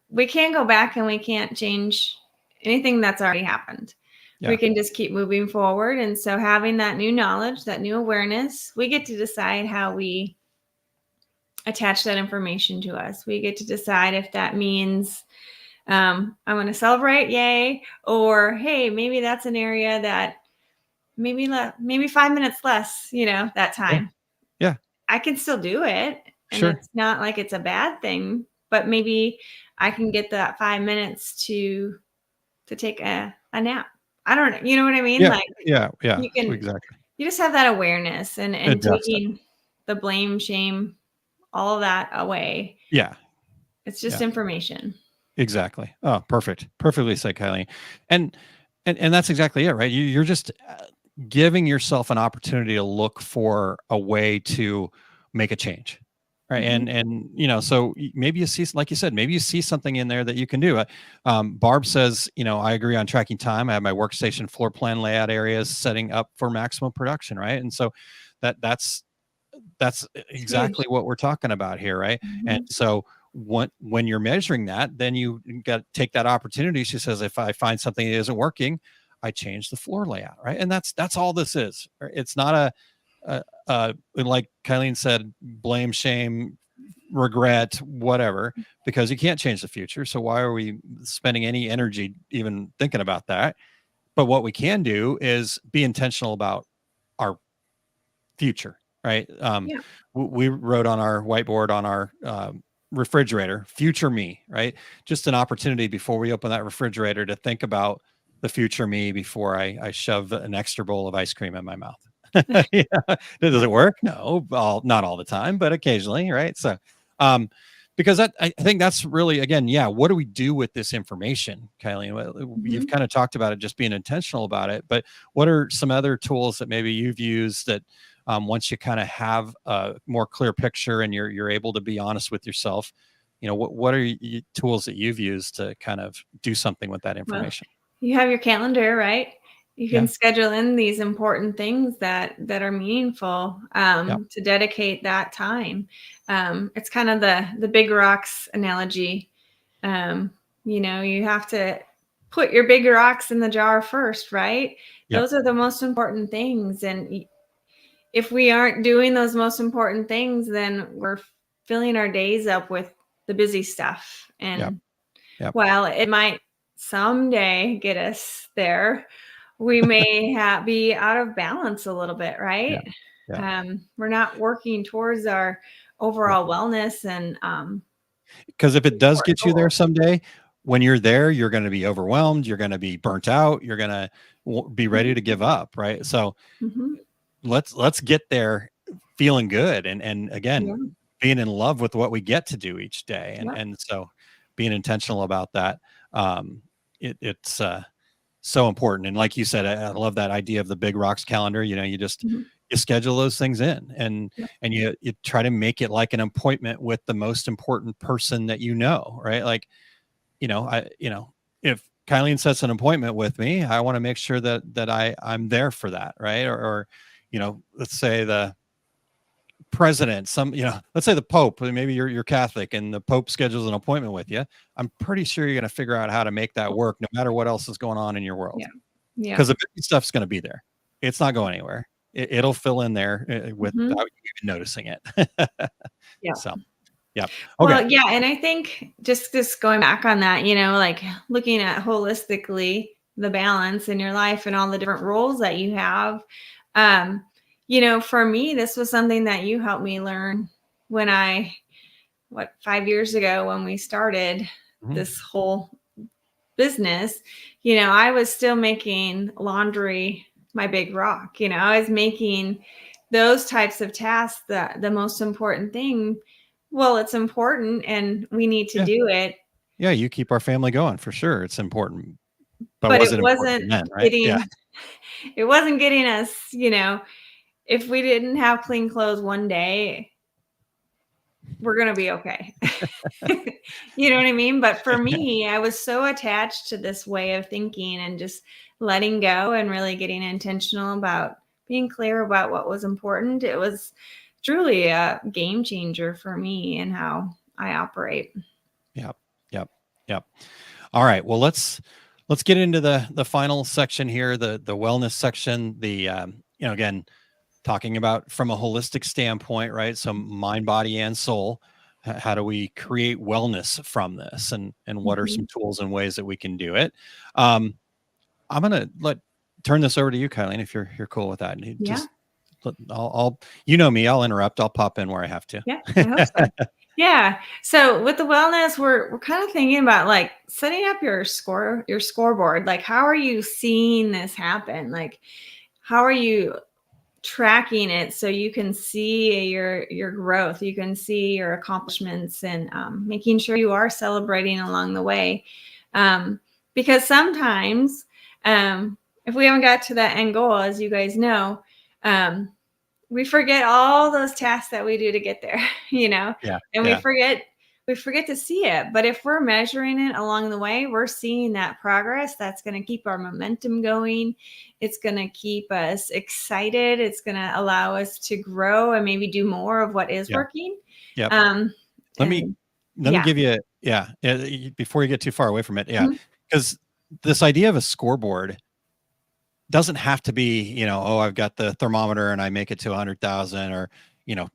We can't go back and we can't change anything that's already happened. Yeah. We can just keep moving forward. And so having that new knowledge, that new awareness, we get to decide how we attach that information to us. We get to decide if that means I want to celebrate, yay, or hey, maybe that's an area that maybe 5 minutes less, that time. Yeah. I can still do it. And Sure. It's not like it's a bad thing, but maybe I can get that 5 minutes to take a nap. I don't, you know what I mean? Yeah, Like yeah, yeah, you can, exactly. you just have that awareness and It does. taking the blame, shame, all of that away. Yeah, It's just yeah, information. exactly. Oh, perfect. Perfectly said, Kylie. And and that's exactly it, right? You're just giving yourself an opportunity to look for a way to make a change, right? Mhm. And so maybe you see, like you said, maybe you see something in there that you can do. Barb says, I agree on tracking time. I have my workstation floor plan layout areas setting up for maximum production, right? And so that's It's huge. exactly what we're talking about here, right? And Mhm. so when you're measuring that, then you got to take that opportunity. She says, if I find something that isn't working, I change the floor layout, right? And that's all this is. Right? It's not like Kylene said, blame, shame, regret, whatever, because you can't change the future. So why are we spending any energy even thinking about that? But what we can do is be intentional about our future, right? Yeah. We wrote on our whiteboard on our refrigerator, future me, right? Just an opportunity before we open that refrigerator to think about the future me before I shove an extra bowl of ice cream in my mouth. Yeah. Does it work? No, not all the time, but occasionally, right? So, um, because I think that's really, again, yeah, what do we do with this information, Kylie? You've Mhm. kind of talked about it, just being intentional about it, but what are some other tools that maybe you've used that once you kind of have a more clear picture and you're able to be honest with yourself, what are tools that you've used to kind of do something with that Well, information? you have your calendar, right? You can Yeah, schedule in these important things that are meaningful, yeah, to dedicate that time. It's kind of the big rocks analogy. Um, you have to put your big rocks in the jar first, right? yep, Those are the most important things, and if we aren't doing those most important things, then we're filling our days up with the busy stuff. yep, And yep, while it might someday get us there, we may be out of balance a little bit, yeah, right? yeah, We're not working towards our yeah. overall wellness and Because if it does important get you there goals. someday, when you're there, you're going to be overwhelmed. You're going to be burnt out. You're going to be ready to give up, right? So Mhm. let's get there feeling good and Yeah. again being in love with what we get to do each day Yep. and so being intentional about that. It's so important, and like you said, I love that idea of the big rocks calendar. Mhm. You schedule those things in Yep. and you try to make it like an appointment with the most important person that right? Like, if Kylene sets an appointment with me, I want to make sure that I'm there for that, right? Or let's say the president, let's say the Pope, maybe you're Catholic and the Pope schedules an appointment with you. I'm pretty sure you're going to figure out how to make that work, no matter what else is going on in your world, Yeah. Yeah. because the busy stuff's going to be there. It's not going anywhere. It'll fill in there without Mhm. you even noticing it. Yeah. So, yeah. Okay. Well, yeah, and I think just going back on that, like looking at holistically the balance in your life and all the different roles that you have. Um, for me, this was something that you helped me learn when 5 years ago when we started Mhm. this whole business. I was still making laundry my big rock. I was making those types of tasks the most important thing. Well, it's important and we need to Yeah. do it, Yeah. You keep our family going for sure. It's important, but but was it important then? Right. Yeah. it wasn't getting us, if we didn't have clean clothes one day, we're going to be okay. You know what I mean? But for me, I was so attached to this way of thinking and just letting go and really getting intentional about being clear about what was important. It was truly a game changer for me and how I operate. Yep. Yep. Yep. All right. Well, let's get into the final section here, the wellness section. Again, talking about from a holistic standpoint, right? So mind, body, and soul. How do we create wellness from this, and what are Mhm. some tools and ways that we can do it? Um, I'm gonna turn this over to you, Kylene, if you're cool with that. And Yeah. I'll you know me, I'll interrupt. I'll pop in where I have to. Yeah. I hope so. Yeah. So with the wellness, we're kind of thinking about like setting up your scoreboard. Like, how are you seeing this happen? Like, how are you tracking it so you can see your growth, you can see your accomplishments, and making sure you are celebrating along the way. Because sometimes, if we haven't got to that end goal, as you guys know, we forget all those tasks that we do to get there, Yeah. and Yeah. we forget to see it. But if we're measuring it along the way, we're seeing that progress. That's going to keep our momentum going. It's going to keep us excited. It's going to allow us to grow and maybe do more of what is Yeah. working. Yep. Um, Let me yeah. give you before you get too far away from it. Yeah. Mhm. Because this idea of a scoreboard doesn't have to be, oh, I've got the thermometer and I make it to 100,000, or,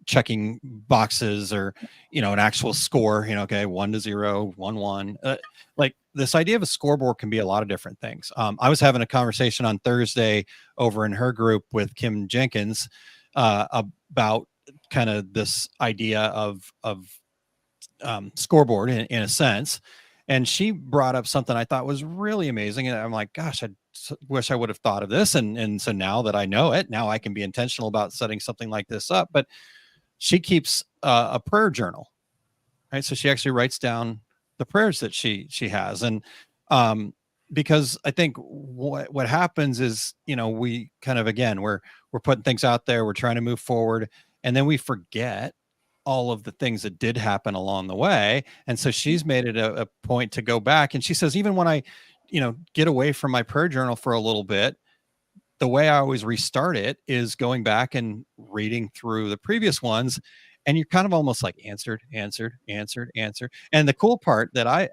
checking boxes, or, an actual score, okay, 1 to 0, 1, 1. Like, this idea of a scoreboard can be a lot of different things. I was having a conversation on Thursday over in her group with Kim Jenkins about kind of this idea of scoreboard in a sense. And she brought up something I thought was really amazing. And I'm like, gosh, I wish I would have thought of this. And so now that I know it, now I can be intentional about setting something like this up. But she keeps a prayer journal, right? So she actually writes down the prayers that she has. And because I think what happens is, we kind of, again, we're putting things out there, we're trying to move forward, and then we forget all of the things that did happen along the way. And so she's made it a point to go back. And she says, even when I, get away from my prayer journal for a little bit, the way I always restart it is going back and reading through the previous ones. And you're kind of almost like answered. And the cool part that I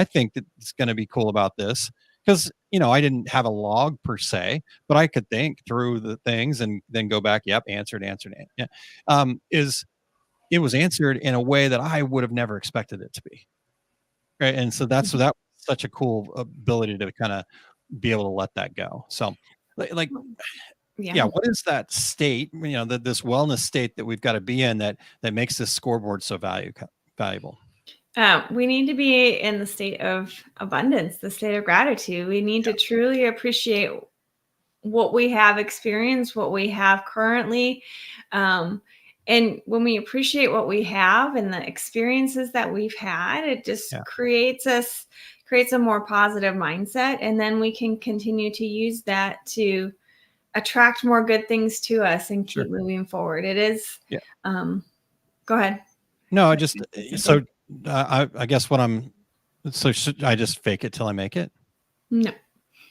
think that's going to be cool about this, because, I didn't have a log per se, but I could think through the things and then go back. Yep. Answered. Yeah. Is it was answered in a way that I would have never expected it to be. Right. And so that was such a cool ability to kind of be able to let that go. So like, yeah, what is that state, this wellness state that we've got to be in that makes this scoreboard so valuable? We need to be in the state of abundance, the state of gratitude. We need to truly appreciate what we have experienced, what we have currently. And when we appreciate what we have and the experiences that we've had, it just creates a more positive mindset. And then we can continue to use that to attract more good things to us and keep moving forward. It is. Yeah. Go ahead. No, I just, so I guess should I just fake it till I make it? No.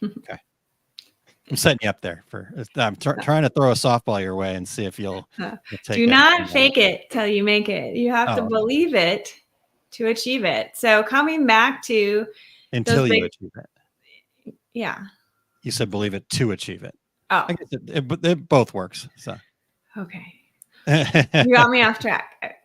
Okay. I'm setting you up there I'm trying to throw a softball your way and see if you'll take do not fake it till you make it. You have to believe it to achieve it. So coming back to until you achieve it. Yeah. You said believe it to achieve it. Oh, I guess it both works. So okay. You got me off track.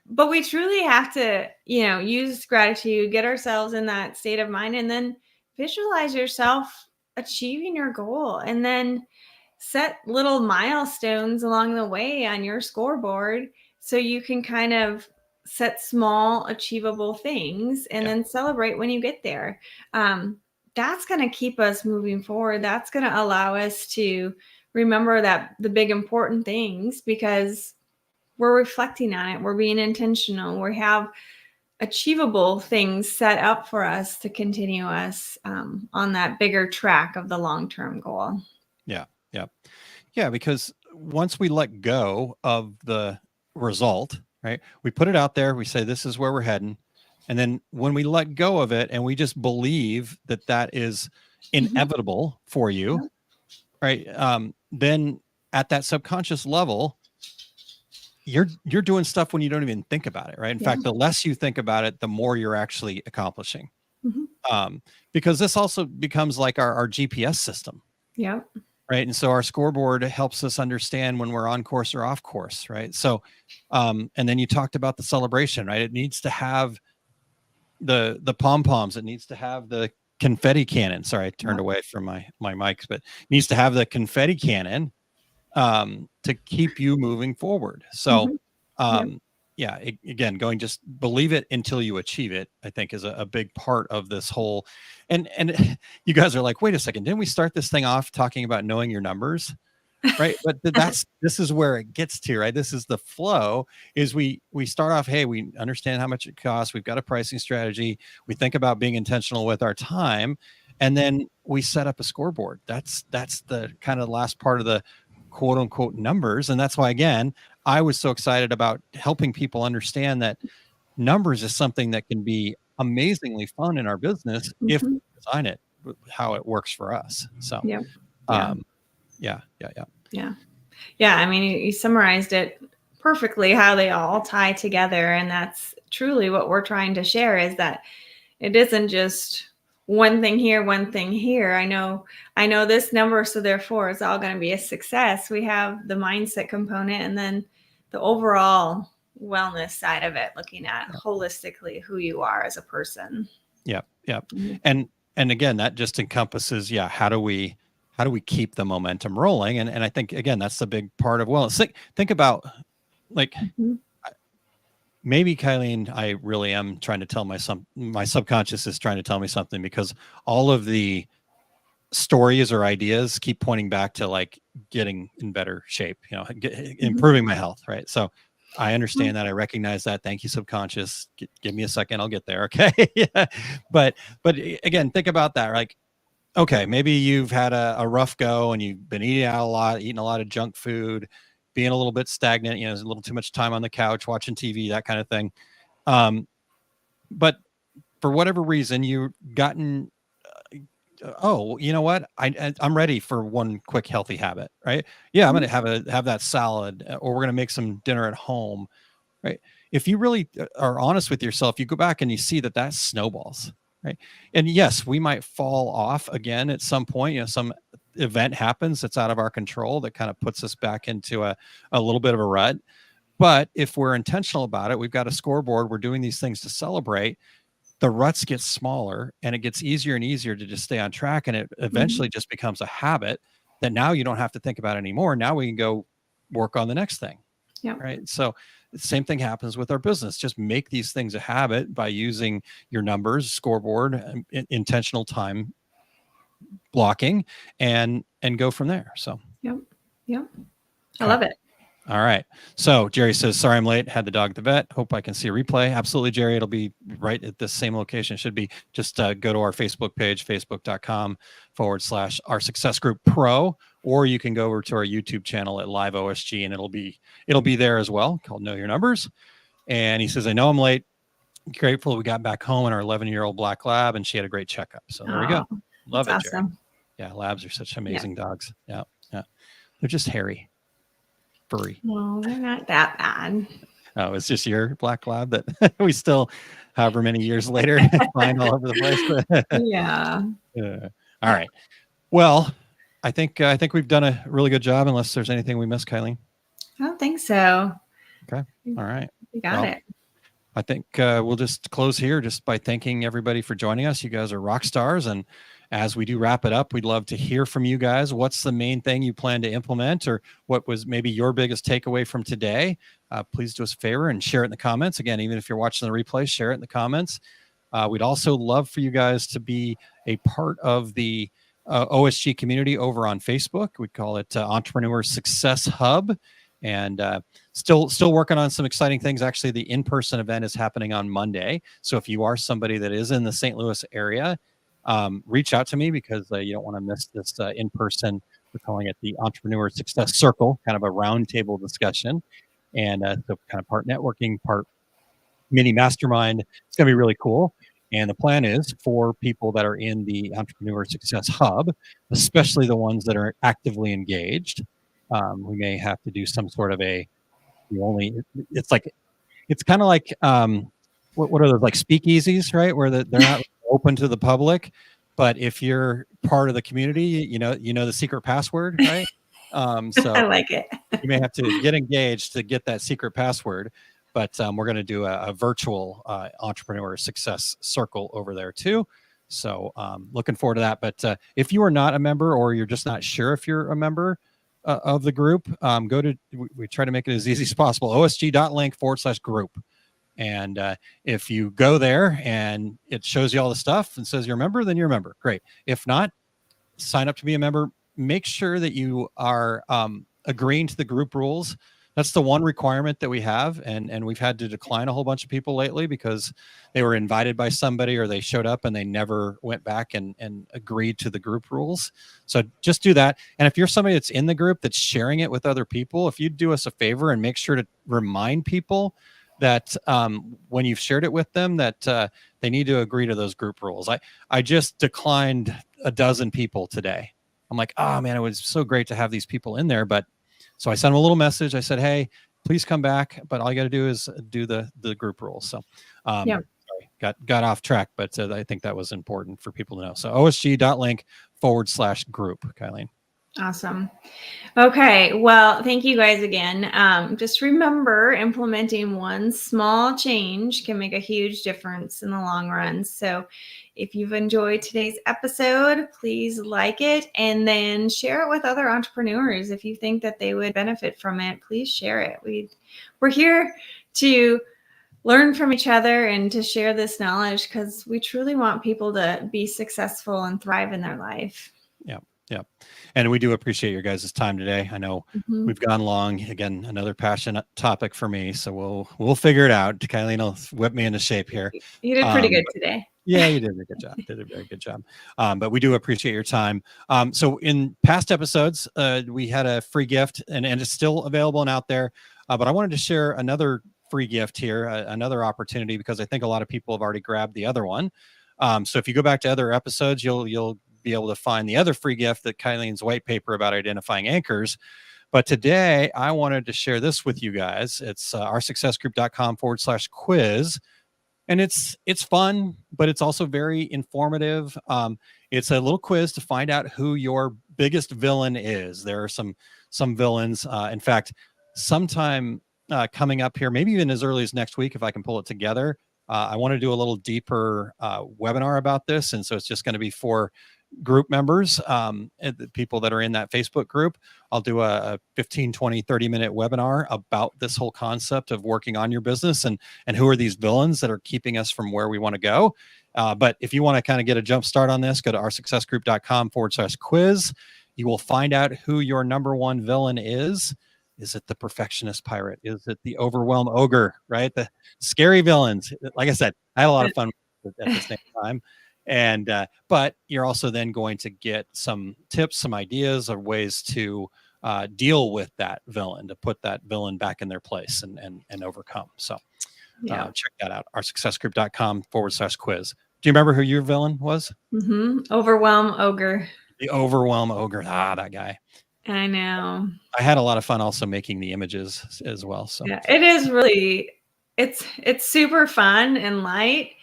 But we truly have to, use gratitude, get ourselves in that state of mind, and then visualize yourself achieving your goal, and then set little milestones along the way on your scoreboard so you can kind of set small achievable things and then celebrate when you get there. That's going to keep us moving forward. That's going to allow us to remember that the big important things, because we're reflecting on it. We're being intentional. We have achievable things set up for us to continue us on that bigger track of the long-term goal. Yeah. Because once we let go of the result, right, we put it out there, we say, this is where we're heading. And then when we let go of it and we just believe that is inevitable for you, right, then at that subconscious level, you're doing stuff when you don't even think about it, right? In fact, the less you think about it, the more you're actually accomplishing. Because this also becomes like our GPS system. Yeah. Right. And so our scoreboard helps us understand when we're on course or off course. Right. So, and then you talked about the celebration, right? It needs to have the pom-poms. It needs to have the confetti cannon. Sorry, I turned away from my mics, but it needs to have the confetti cannon to keep you moving forward. So, Mhm. again, going, just believe it until you achieve it, I think is a big part of this whole. And you guys are like, wait a second, didn't we start this thing off talking about knowing your numbers? Right. But this is where it gets to, right? This is the flow. Is we start off, hey, we understand how much it costs. We've got a pricing strategy. We think about being intentional with our time. And then we set up a scoreboard. That's the kind of last part of the quote unquote numbers. And that's why, again, I was so excited about helping people understand that numbers is something that can be amazingly fun in our business if we Mhm. design it how it works for us. So, Yep. Yeah. um, yeah. Yeah. Yeah. I mean, you summarized it perfectly, how they all tie together. And that's truly what we're trying to share, is that it isn't just one thing here, one thing here. I know this number, so therefore it's all going to be a success. We have the mindset component, and then the overall wellness side of it, looking at holistically who you are as a person. Yeah. Mhm. And again, that just encompasses, how do we keep the momentum rolling? And I think, again, that's the big part of wellness. Think about, like, Mhm. maybe, Kylene, I really am trying to tell my subconscious is trying to tell me something, because all of the stories or ideas keep pointing back to, like, getting in better shape, improving my health. Right. So I Mhm. understand that. I recognize that. Thank you, subconscious. Give me a second. I'll get there. Okay. Yeah. But again, think about that. Like, okay, maybe you've had a rough go and you've been eating out a lot, eating a lot of junk food, being a little bit stagnant, a little too much time on the couch, watching TV, that kind of thing. But for whatever reason, you've gotten, oh, you know what? I'm ready for one quick healthy habit, right? Yeah, I'm going to have that salad, or we're going to make some dinner at home, right? If you really are honest with yourself, you go back and you see that snowballs, right? And yes, we might fall off again at some point. Some event happens that's out of our control that kind of puts us back into a little bit of a rut. But if we're intentional about it, we've got a scoreboard. We're doing these things to celebrate. The ruts get smaller, and it gets easier and easier to just stay on track. And it eventually just becomes a habit that now you don't have to think about anymore. Now we can go work on the next thing. Yep. Right. So the same thing happens with our business. Just make these things a habit by using your numbers, scoreboard, intentional time blocking, and go from there. So, Yep. Yep. I okay. love it. All right. So Jerry says, sorry, I'm late. Had the dog at the vet. Hope I can see a replay. Absolutely, Jerry. It'll be right at the same location. It should be. Just go to our Facebook page, facebook.com/Our Success Group Pro, or you can go over to our YouTube channel at Live OSG, and it'll be there as well, called Know Your Numbers. And he says, I know I'm late. Grateful we got back home in our 11-year-old black lab, and she had a great checkup. So there we go. Love it, That's Jerry. awesome. Yeah, labs are such amazing dogs. Yeah. They're just hairy. Furry. No, they're not that bad. Oh, it's just your black lab that we still, however many years later, find all over the place. Yeah. All right. Well, I think we've done a really good job, unless there's anything we missed, Kylene. I don't think so. Okay. All right. You got it. I think we'll just close here just by thanking everybody for joining us. You guys are rock stars. And as we do wrap it up, we'd love to hear from you guys. What's the main thing you plan to implement, or what was maybe your biggest takeaway from today? Please do us a favor and share it in the comments. Again, even if you're watching the replay, share it in the comments. We'd also love for you guys to be a part of the OSG community over on Facebook. We call it Entrepreneur Success Hub. And still working on some exciting things. Actually, the in-person event is happening on Monday. So if you are somebody that is in the St. Louis area, reach out to me, because you don't want to miss this in-person. We're calling it the Entrepreneur Success Circle, kind of a roundtable discussion. And so kind of part networking, part mini mastermind. It's going to be really cool. And the plan is for people that are in the Entrepreneur Success Hub, especially the ones that are actively engaged, we may have to do some sort of it's kind of like, what are those, like speakeasies, right? Where they're not open to the public, but if you're part of the community, you know the secret password, right? So I like it. you may have to get engaged to get that secret password, but we're going to do a virtual Entrepreneur Success Circle over there too. So looking forward to that. But if you are not a member, or you're just not sure if you're a member, of the group, go to, we try to make it as easy as possible, osg.link/group. And if you go there and it shows you all the stuff and says you're a member, then you're a member. Great. If not, sign up to be a member. Make sure that you are agreeing to the group rules. That's the one requirement that we have. And we've had to decline a whole bunch of people lately because they were invited by somebody or they showed up and they never went back and agreed to the group rules. So just do that. And if you're somebody that's in the group that's sharing it with other people, if you do us a favor and make sure to remind people that when you've shared it with them, that they need to agree to those group rules. I just declined a dozen people today. I'm like, oh man, it was so great to have these people in there. But so I sent them a little message. I said, hey, please come back. But all you got to do is do the group rules. So sorry, got off track, but I think that was important for people to know. So osg.link/group, Kylene. Awesome. Okay. Well, thank you guys again. Just remember, implementing one small change can make a huge difference in the long run. So if you've enjoyed today's episode, please like it and then share it with other entrepreneurs. If you think that they would benefit from it, please share it. We're here to learn from each other and to share this knowledge because we truly want people to be successful and thrive in their life. Yeah. And we do appreciate your guys' time today. I know we've gone long. Again, another passionate topic for me. So we'll figure it out. Kylene will whip me into shape here. You did pretty good today. Yeah, you did a good job. Did a very good job. But we do appreciate your time. So in past episodes, we had a free gift and it's still available and out there. But I wanted to share another free gift here, another opportunity, because I think a lot of people have already grabbed the other one. So if you go back to other episodes, you'll be able to find the other free gift, that Kylene's white paper about identifying anchors. But today I wanted to share this with you guys. It's oursuccessgroup.com/quiz. And it's fun, but it's also very informative. It's a little quiz to find out who your biggest villain is. There are some villains. In fact, sometime coming up here, maybe even as early as next week, if I can pull it together, I want to do a little deeper webinar about this. And so it's just going to be for group members, the people that are in that Facebook group. I'll do a 15, 20, 30-minute webinar about this whole concept of working on your business and who are these villains that are keeping us from where we want to go. But if you want to kind of get a jump start on this, go to oursuccessgroup.com/quiz. You will find out who your number one villain is. Is it the perfectionist pirate? Is it the overwhelmed ogre, right? The scary villains. Like I said, I had a lot of fun at the same time. And but you're also then going to get some tips, some ideas, or ways to deal with that villain, to put that villain back in their place and overcome. So check that out, oursuccessgroup.com/quiz. Do you remember who your villain was? Overwhelm ogre. The overwhelm ogre. That guy. I know. I had a lot of fun also making the images as well. So yeah, it is really, it's super fun and light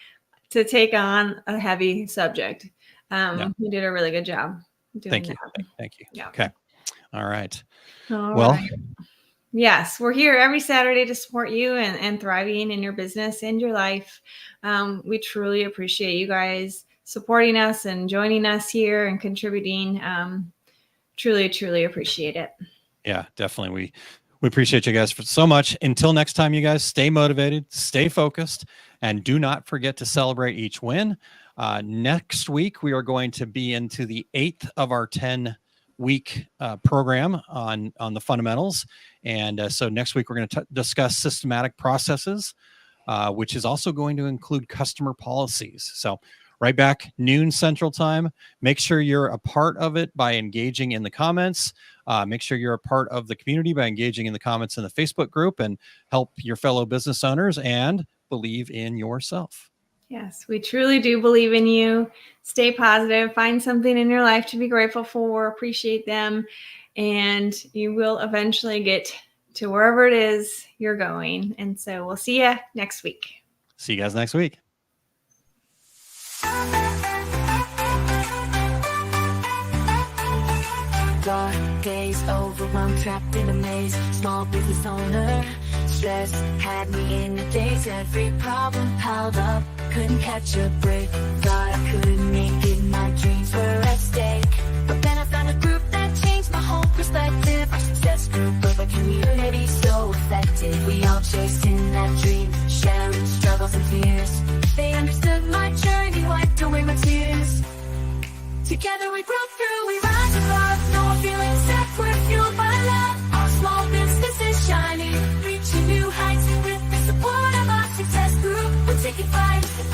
to take on a heavy subject. You did a really good job doing that. Thank you. Yeah. Okay. All right. Right. Yes, we're here every Saturday to support you and thriving in your business and your life. We truly appreciate you guys supporting us and joining us here and contributing. Truly, truly appreciate it. Yeah, definitely. We appreciate you guys so much. Until next time, you guys, stay motivated, stay focused, and do not forget to celebrate each win. Next week, we are going to be into the 8th of our 10-week program on the fundamentals. And so next week, we're going to discuss systematic processes, which is also going to include customer policies. So right back, noon Central Time. Make sure you're a part of it by engaging in the comments. Make sure you're a part of the community by engaging in the comments in the Facebook group, and help your fellow business owners and believe in yourself. Yes, we truly do believe in you. Stay positive. Find something in your life to be grateful for. Appreciate them. And you will eventually get to wherever it is you're going. And so we'll see you next week. See you guys next week. Dark days, overwhelmed, trapped in a maze. Small business owner, stress had me in a daze. Every problem piled up, couldn't catch a break. Thought I couldn't make it, my dreams were at stake. But then I found a group that changed my whole perspective. Together we grow through, we rise above. No more feeling stuck, we're fueled by love. Our small business is shining, reaching new heights. And with the support of our success group, we're taking flight.